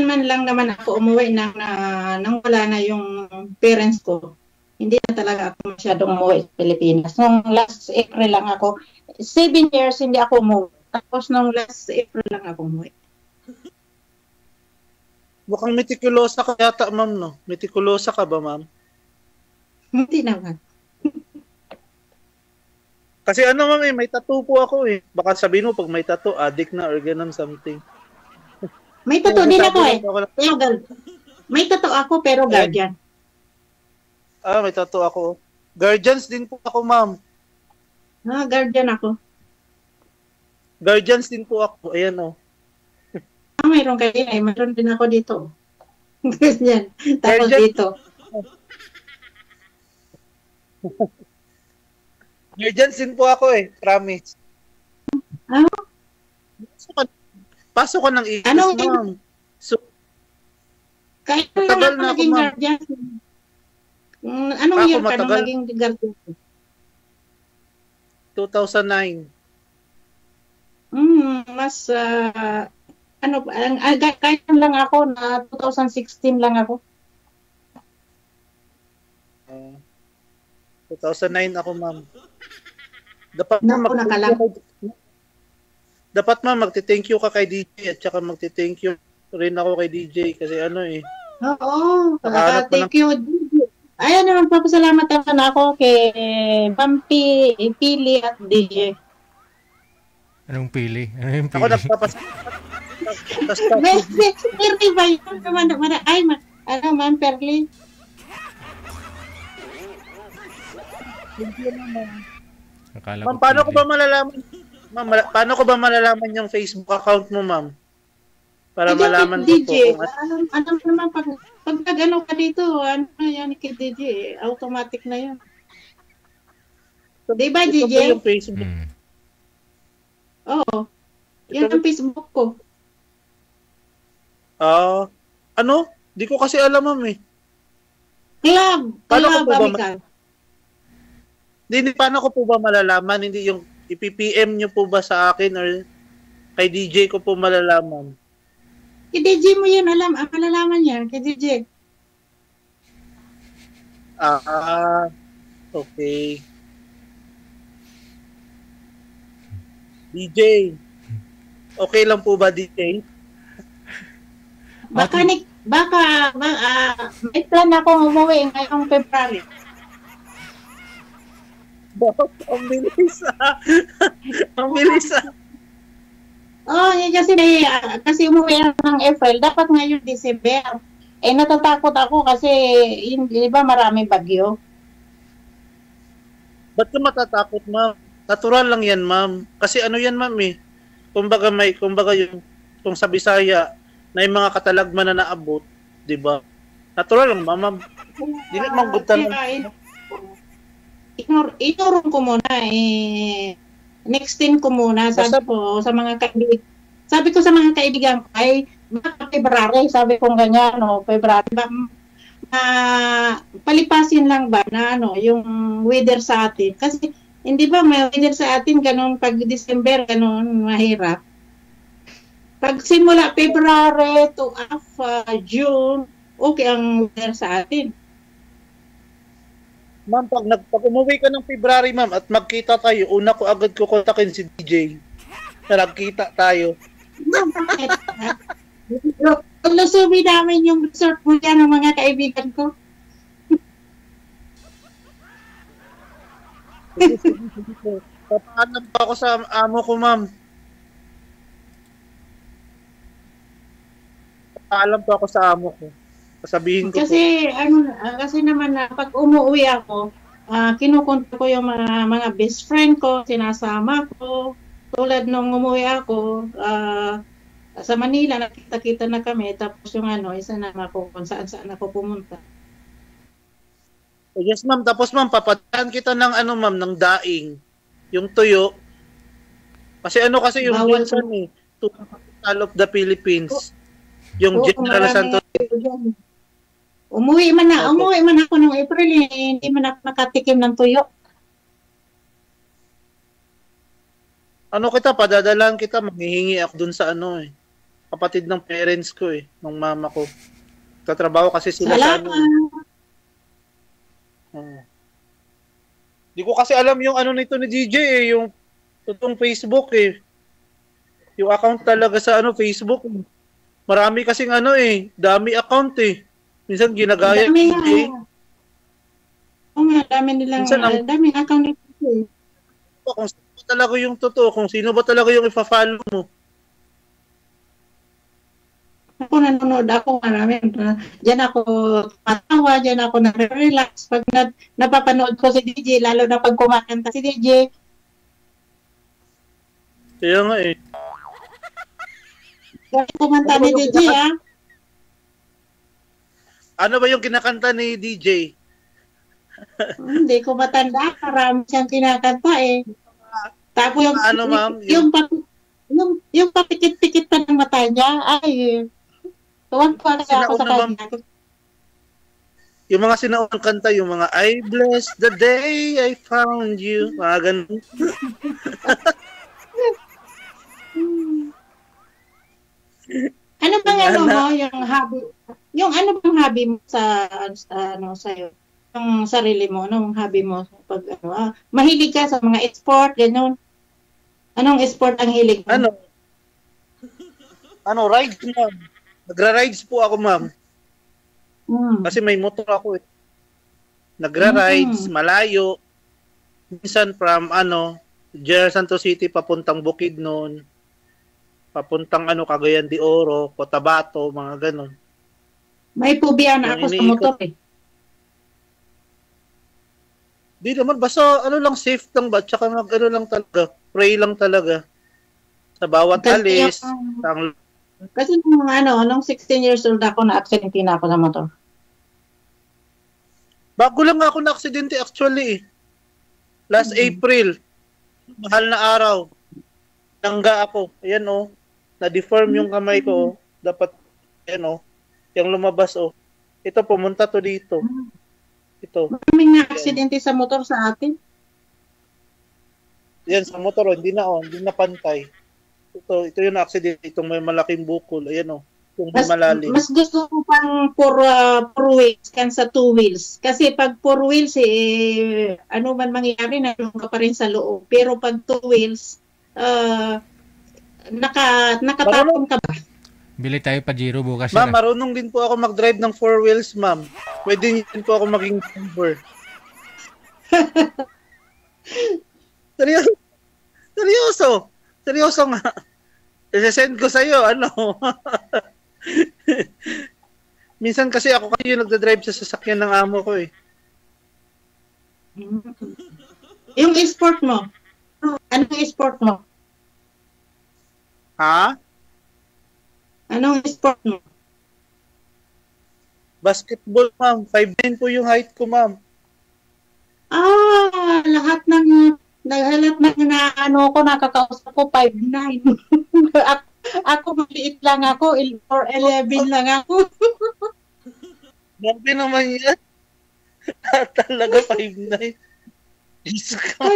man lang ako umuwi nang wala na yung parents ko. Hindi na talaga ako masyadong umuwi sa Pilipinas. Nung last April lang ako, 7 years hindi ako umuwi. Tapos nung last April lang ako umuwi. Mukhang meticulosa ka yata, ma'am, no? Meticulosa ka ba, ma'am? Hindi naman. Kasi ma'am, may tattoo po ako Baka sabihin mo, pag may tattoo, addict na or ganun something. May tattoo din ako May tattoo ako, pero guardian. May tattoo ako. Guardians din po ako, ma'am. Guardian ako. Guardians din po ako. Ayan, Mayroon kayo mayroon din ako dito. Ganyan. Tapos dito. Guardians din po ako promise. Pasok ka ng IS, ma'am. So, kahit tagal na ako, ma'am. Anong year ka nung naging guardian? 2009. Mas, kahit lang ako na 2016 lang ako. 2009 ako, ma'am. Dapat ma'am, magti-thank you ka kay DJ at saka magti-thank you rin ako kay DJ kasi Oo, thank you DJ. Ayan naman, papasalamat naman ako kay Bumpy, Pili at DJ. Anong Pili? Anong Pili? Ako nagpapasalamat. Perli ba yun? Ma'am Perli? Ma'am, paano ko ba malalaman yung Facebook account mo, ma'am? Para malaman ko DJ, po. naman Pag nag-ano ka dito, ano na yan kay DJ, automatic na yan. Di ba, Ito DJ? po yung Facebook. Oo. Yan ang Facebook ko. Ano? Di ko kasi alam, ma'am eh. Club. Paano ko po ba Amical. Hindi, paano ko po ba malalaman? Hindi yung ipipm nyo po ba sa akin or kay DJ ko po malalaman? Kay DJ mo yun, malalaman yan. Kay DJ. Okay. DJ. Okay lang po ba, DJ? Baka may plan akong umuwi ngayong February. Bakit? Ang bilis Ang bilis Kasi umuwi ng April, dapat ngayon December. Natatakot ako kasi, di ba maraming bagyo? Ba't ka matatakot, ma'am? Natural lang yan, ma'am. Kasi ano yan, ma'am eh. Kumbaga yung kung sa Bisaya na yung mga katalagman na naabot, di ba? Natural lang, ma'am. Di na manggutan. Iturong ko muna nextin ko muna sabi ko sa mga kaibigan ko ay baka February, sabi ko ganyan, February palipasin lang ba na yung weather sa atin kasi hindi ba may weather sa atin ganun pag December ganun mahirap. Pag simula February to June, okay ang weather sa atin. Ma'am, pag umuwi ka ng February, ma'am, at magkita tayo, una ko agad kukontakin si DJ. Na nagkita tayo. Lusubi namin yung resort mo dyan ng mga kaibigan ko. Papaalam pa ako sa amo ko, ma'am. Papaalam pa ako sa amo ko. Sabihin ko kasi kasi naman na pag umuwi ako, kinukontak ko yung mga best friend ko, sinasama ko. Tulad nung umuwi ako sa Manila, nakita-kita na kami, tapos yung isa na ako kung saan ako pumunta. Yes, ma'am. Tapos, ma'am, papadaan kita ng ma'am, ng daing. Yung tuyo. Kasi yung minsan to the capital of the Philippines. Yung General Santos. Umuwi man ako nung April, hindi man ako nakatikim ng tuyo. Padadalan kita, maghihingi ako dun sa kapatid ng parents ko ng mama ko. Tatrabaho kasi sila sa Di ko kasi alam yung nito ni DJ yung totoong Facebook Yung account talaga sa Facebook. Marami kasing dami account Minsan ginagaya dami DJ. Dami nilang dami account nito Kung sino ba talaga yung totoo, kung sino ba talaga yung ifa-follow mo. Ako nanonood ako marami. Diyan ako matawa, diyan ako nare-relax pag napapanood ko si DJ, lalo na pag kumakanta si DJ. Kaya nga Kumanta ni DJ Ano ba yung kinakanta ni DJ? Hindi ko matanda, marami siyang kinakanta Tapos yung papikit-pikit pa ng mata niya, tuwan-tuwa kasi ako sa kanya. Yung mga sinaunang kanta, yung mga I bless the day I found you, mga ganun. Ano bang yung hobby? Yung bang hobby mo sa sa'yo? Yung sarili mo, anong hobby mo pag mahilig ka sa mga sport, ganun? Anong sport ang hilig mo? Rides, ma'am. Nagra-rides po ako, ma'am. Kasi may motor ako Nagra-rides, malayo. Minsan from General Santos City papuntang Bukidnon. Papuntang Cagayan de Oro, Cotabato, mga ganun. May phobia na ako sa motor Di naman, basta lang, safe lang ba? Tsaka lang talaga, pray lang talaga. Sa bawat alis. Kasi nung 16 years old ako, na-accidente na ako sa motor. Bago lang ako na-aksidente actually eh. Last April. Mahal na araw. Nangga ako. Ayan oh. Na-deform yung kamay ko oh. Dapat, ayan oh. Yung lumabas oh. Ito, pumunta to dito. Ito. Maraming na-aksidente sa motor sa atin. Yan, sa motor, hindi na pantay. Ito yung na-accident, itong may malaking bukol. Ayan o, yung malalim. Mas gusto ko pang 4 wheels kan sa 2 wheels. Kasi pag 4 wheels, ano man mangyari, nalung ka pa rin sa loob. Pero pag 2 wheels, nakatapon ka ba? Bili tayo Pajero bukas. Ma'am, marunong din po ako mag-drive ng 4 wheels, ma'am. Pwede din po ako maging driver. Seryoso nga. I-send ko sa'yo, ano. Minsan kasi ako kayo nagda-drive sa sasakyan ng amo ko eh. Yung sport mo, anong sport mo? Ha? Anong sport mo? Basketball, ma'am. 5'9" po yung height ko, ma'am. Lahat ng ano ko, nakakausap ko, 5'9". ako maliit lang ako, 4'11" lang ako. Grabe naman yan. Talaga 5'9". Diyos ko.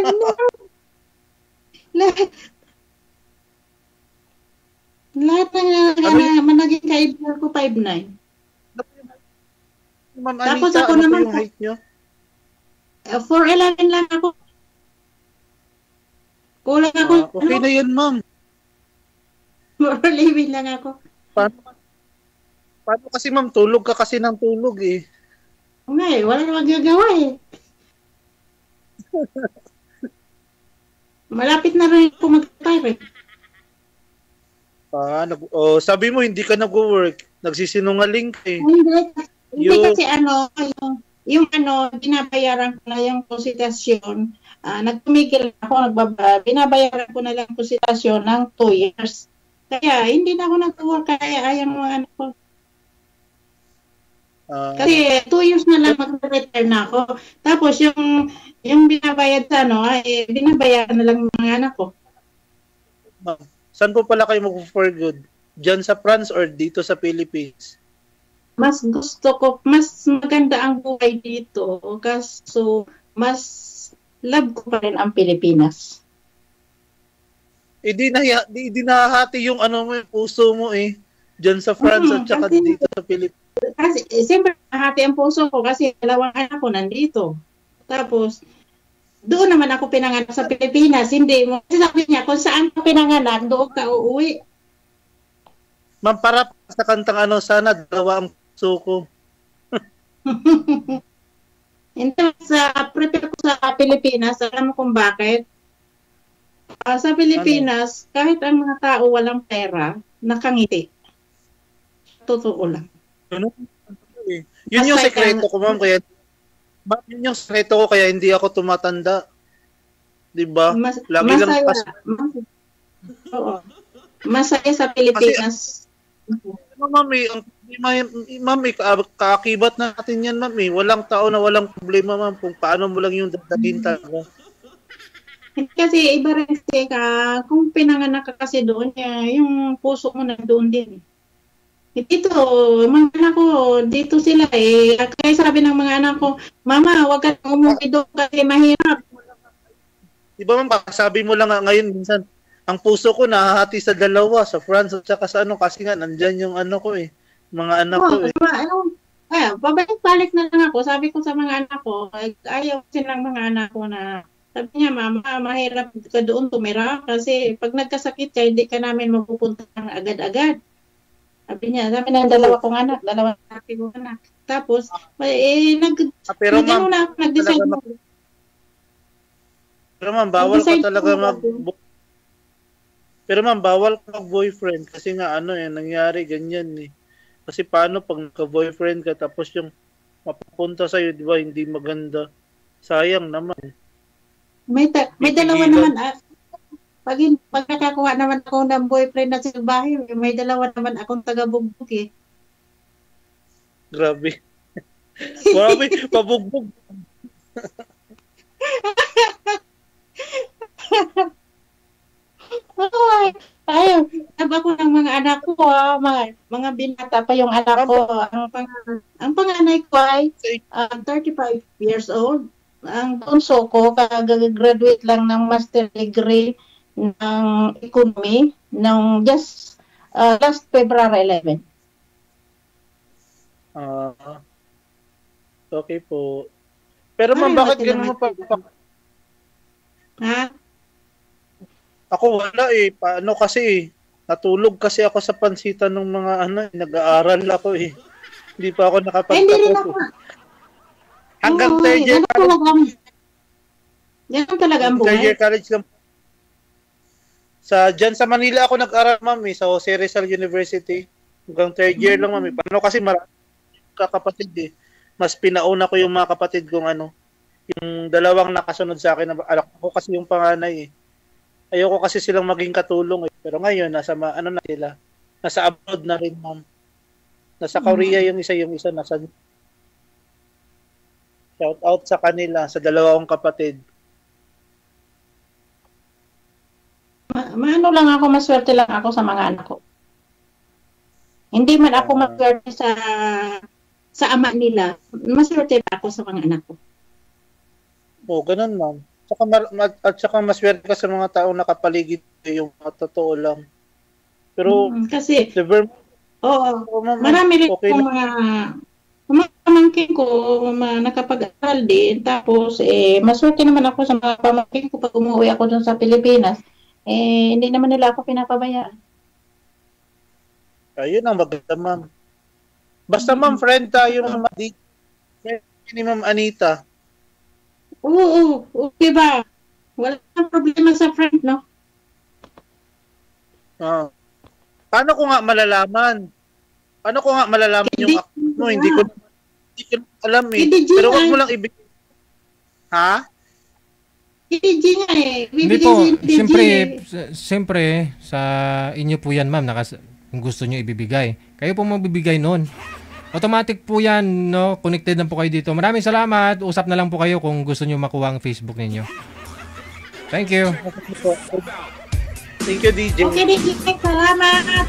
Lahat ng naging kaibigan ko, 5'9". Ma'am, Tapos Anita, ako ano naman, yung height nyo? 4'11" lang ako. Kulang ako. Okay na yun, ma'am. 4'11" lang ako. Paano kasi, ma'am? Tulog ka kasi ng tulog eh. Ngay, wala na magagawa eh. Malapit na rin ako mag-retire. Sabi mo hindi ka nag-work. Nagsisinungaling ka eh. Hindi kasi yung binabayaran ko na yung konsultasyon. Nagtumigil ako, binabayaran ko na lang konsultasyon ng 2 years. Kaya hindi na ako nag-work, kaya ayang mga anak ko. Kasi 2 years na lang mag-retire na ako. Tapos yung binabayad sa binabayaran na lang ng mga anak ko. Saan po pala kayo mag-for good? Diyan sa France or dito sa Philippines? Mas gusto ko, mas maganda ang buhay dito. Kaso mas love ko pa rin ang Pilipinas. Di nahahati yung mo, yung puso mo eh. Diyan sa France at saka dito sa Pilipinas. Kasi siyempre nahati ang puso ko kasi 2 anak ko nandito. Tapos doon naman ako pinanganak sa Pilipinas. Hindi mo. Sabi niya, kung saan ka pinanganak, doon ka uuwi. Ma'am, para sa kantang sana 2 ang puso ko. Hindi, prepare ko sa Pilipinas. Alam mo kung bakit? Sa Pilipinas, kahit ang mga tao walang pera, nakangiti. Totoo lang. Yun yung sekreto ko, ma'am. Yun yung sekreto ko, kaya hindi ako tumatanda. Diba? Lagi lang masaya sa Pilipinas. Ma'am, kaakibat natin yan, ma'am. Walang tao na walang problema, ma'am. Kung paano mo lang yung dagdagin talaga. Kasi iba rin kasi kung pinanganak ka kasi doon, yung puso mo na doon din. Dito, mga anak ko, dito sila eh. Kaya sabi ng mga anak ko, Mama, huwag ka umuwi doon kasi mahirap. Diba ma'am, sabi mo lang ngayon minsan, ang puso ko nahahati sa 2, sa France at saka sa kasi nga, nandyan yung ko eh. Mga anak ko eh. Babalik-balik na lang ako. Sabi ko sa mga anak ko, ayaw silang mga anak ko na, sabi niya, Mama, mahirap ka doon tumira kasi pag nagkasakit ka, hindi ka namin mapupunta agad-agad. Sabi niya, sabi ng 2 kong anak, 2 kong anak. Tapos, pero ma'am, bawal ka talaga pero ma'am, bawal ka mag-boyfriend kasi nga nangyari ganyan eh. Kasi paano pag nagka-boyfriend ka tapos yung mapupunta sa'yo, di ba, hindi maganda. Sayang naman. May 2 naman. Pag nakakuha naman ako ng boyfriend na silbahe, may 2 naman akong taga-bugbog eh. Grabe. Grabe, pabugbog. Ay, taba ko ng mga anak ko, mga binata pa yung anak ko. Ang panganay ko ay 35 years old. Ang bunso ko, kag-graduate lang ng master degree ng economy ng just last February 11. Okay po. Pero ma'am, bakit ganun mo pa? Ha? Ako wala eh. Paano kasi natulog kasi ako sa pansitan ng mga nag-aaral ako eh. Hindi pa ako nakapagtapos. Hanggang third year college. Yan talaga ang buhay. Third year college lang. Diyan sa Manila ako nag-aral, ma'am, sa Jose Rizal University. Hanggang third year lang, ma'am. Paano kasi marami kakapatid eh. Mas pinauna ko yung mga kapatid kong yung dalawang nakasunod sa akin. Anak ko kasi yung panganay eh. Ayoko kasi silang maging katulong eh. Pero ngayon, nasa na sila. Nasa abroad na rin, ma'am. Nasa Korea yung isa nasa... Shout out sa kanila, sa dalawang kapatid. Maano lang ako, maswerte lang ako sa mga anak ko. Hindi man ako maswerte sa ama nila. Maswerte pa ako sa mga anak ko. Oo, ganun, ma'am. At saka maswerte ka sa mga taong nakapaligid yung totoo lang. Pero kasi marami rin okay mga pamangkin ko nakapag-aral din. Tapos maswerte naman ako sa mga pamangkin ko pag umuwi ako dun sa Pilipinas. Hindi naman nila ako pinapabayaan. Ayun ang maganda, ma'am. Basta ma'am, friend tayo ni Ma'am Anita. Oo, diba? Wala kang problema sa friend, no? Paano ko nga malalaman? Yung account mo? Hindi ko alam eh. Pero wag mo lang ibigay. Ha? Hindi nga eh. Hindi po. Siyempre, sa inyo po yan, ma'am, kung gusto nyo ibibigay. Kayo po magbibigay nun. Automatic po yan, no? Connected na po kayo dito. Maraming salamat. Usap na lang po kayo kung gusto nyo makuha ang Facebook ninyo. Thank you. Thank you, DJ. Okay, DJ. Salamat.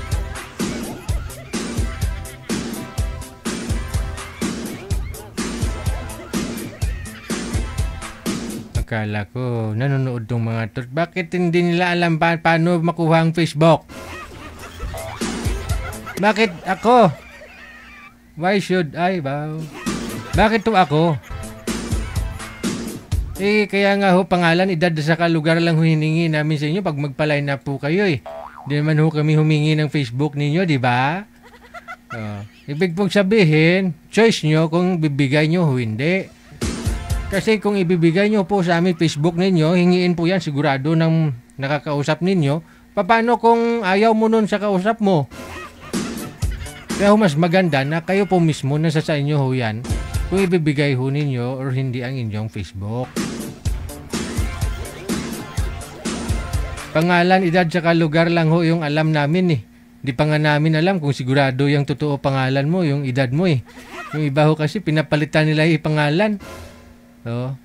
Akala ko, nanonood ng mga to. Bakit hindi nila alam paano makuha ang Facebook? Bakit ako? Why should I, bow? Bakit to ako? Kaya nga ho, pangalan, edad sa lugar lang hiningi namin sa inyo pag magpa-line up po kayo eh. Hindi naman ho kami humingi ng Facebook ninyo, di ba? Ibig pong sabihin, choice nyo kung bibigay nyo o hindi. Kasi kung ibibigay nyo po sa amin Facebook ninyo, hingiin po yan sigurado ng nakakausap ninyo. Paano kung ayaw mo nun sa kausap mo? Kaya mas maganda na kayo po mismo nasa sa inyo ho yan kung ibibigay ho ninyo or hindi ang inyong Facebook. Pangalan, edad, saka lugar lang ho yung alam namin eh. Di pa nga namin alam kung sigurado yung totoo pangalan mo, yung edad mo eh. Yung iba ho kasi pinapalitan nila yung pangalan. So,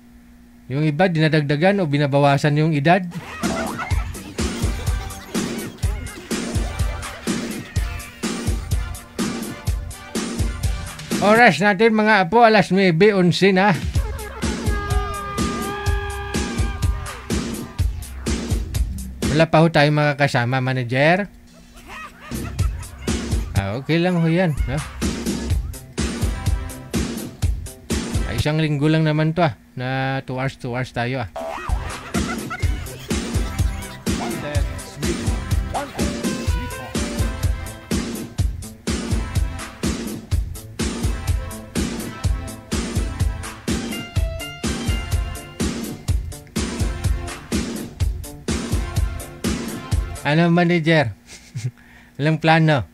yung iba dinadagdagan o binabawasan yung edad. Oras natin mga apo, alas 9:11 na. Wala pa ho tayo makakasama, manager. Okay lang ho yan. Isang linggo lang naman to na 2 hours tayo . Ano, manager? Walang plano.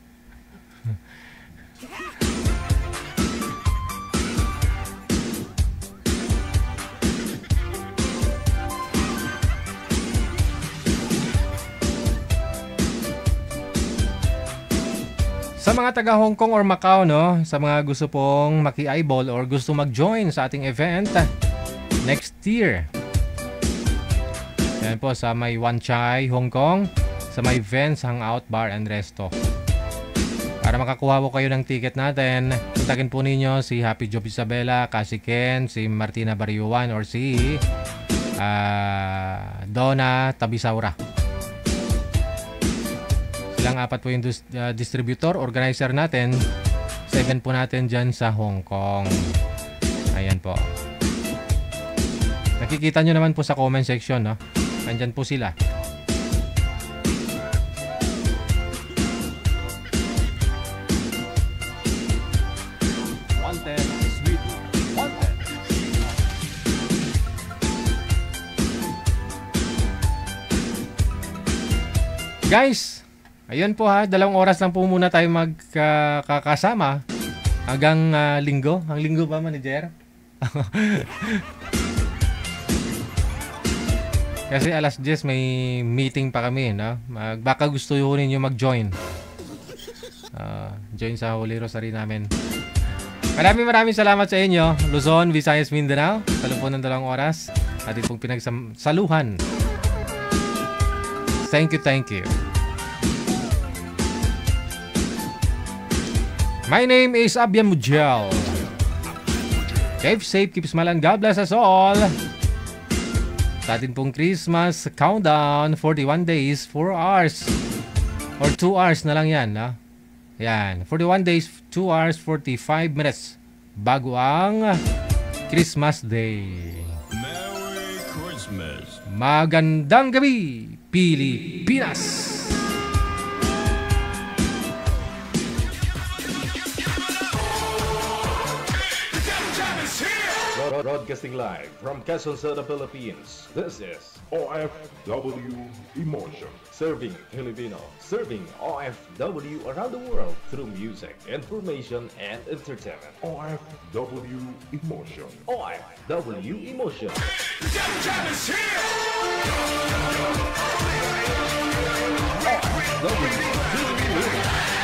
Sa mga taga Hong Kong or Macau, no, sa mga gusto pong maki-eyeball or gusto mag-join sa ating event next year. Yan po sa may Wan Chai, Hong Kong, sa may Vents Hangout Bar and Resto. Para makakuha po kayo ng ticket natin, kontakin po ninyo si Happy Job Isabela, Cassie Ken, si Martina Bariuan, or si Donna Tabisaura. Silang apat po yung distributor, organizer natin sa event po natin dyan sa Hong Kong. Ayan po. Nakikita nyo naman po sa comment section, no? Nandyan po sila. Wanted, sweet, wanted. Guys, ayun po ha, 2 oras lang po muna tayo magkakasama hanggang linggo. Ang linggo ba, manager? Kasi alas 10 may meeting pa kami, no? Baka gusto ninyo mag-join. Join sa Holy Rosary namin. Maraming salamat sa inyo. Luzon, Visayas, Mindanao. Sa loob po ng 2 oras. Atin pong pinagsaluhan. Thank you. My name is Abian Mujel. Keep safe, keep smiling. God bless us all. Sa atin pong Christmas countdown, 41 days, 4 hours. Or 2 hours na lang yan, no? Yan, 41 days, 2 hours, 45 minutes. Bago ang Christmas Day. Merry Christmas. Magandang gabi, Pilipinas! Broadcasting live from Quezon City, Philippines. This is OFW Emotion. Serving Filipino, serving OFW around the world through music, information, and entertainment. OFW Emotion. OFW Emotion. OFW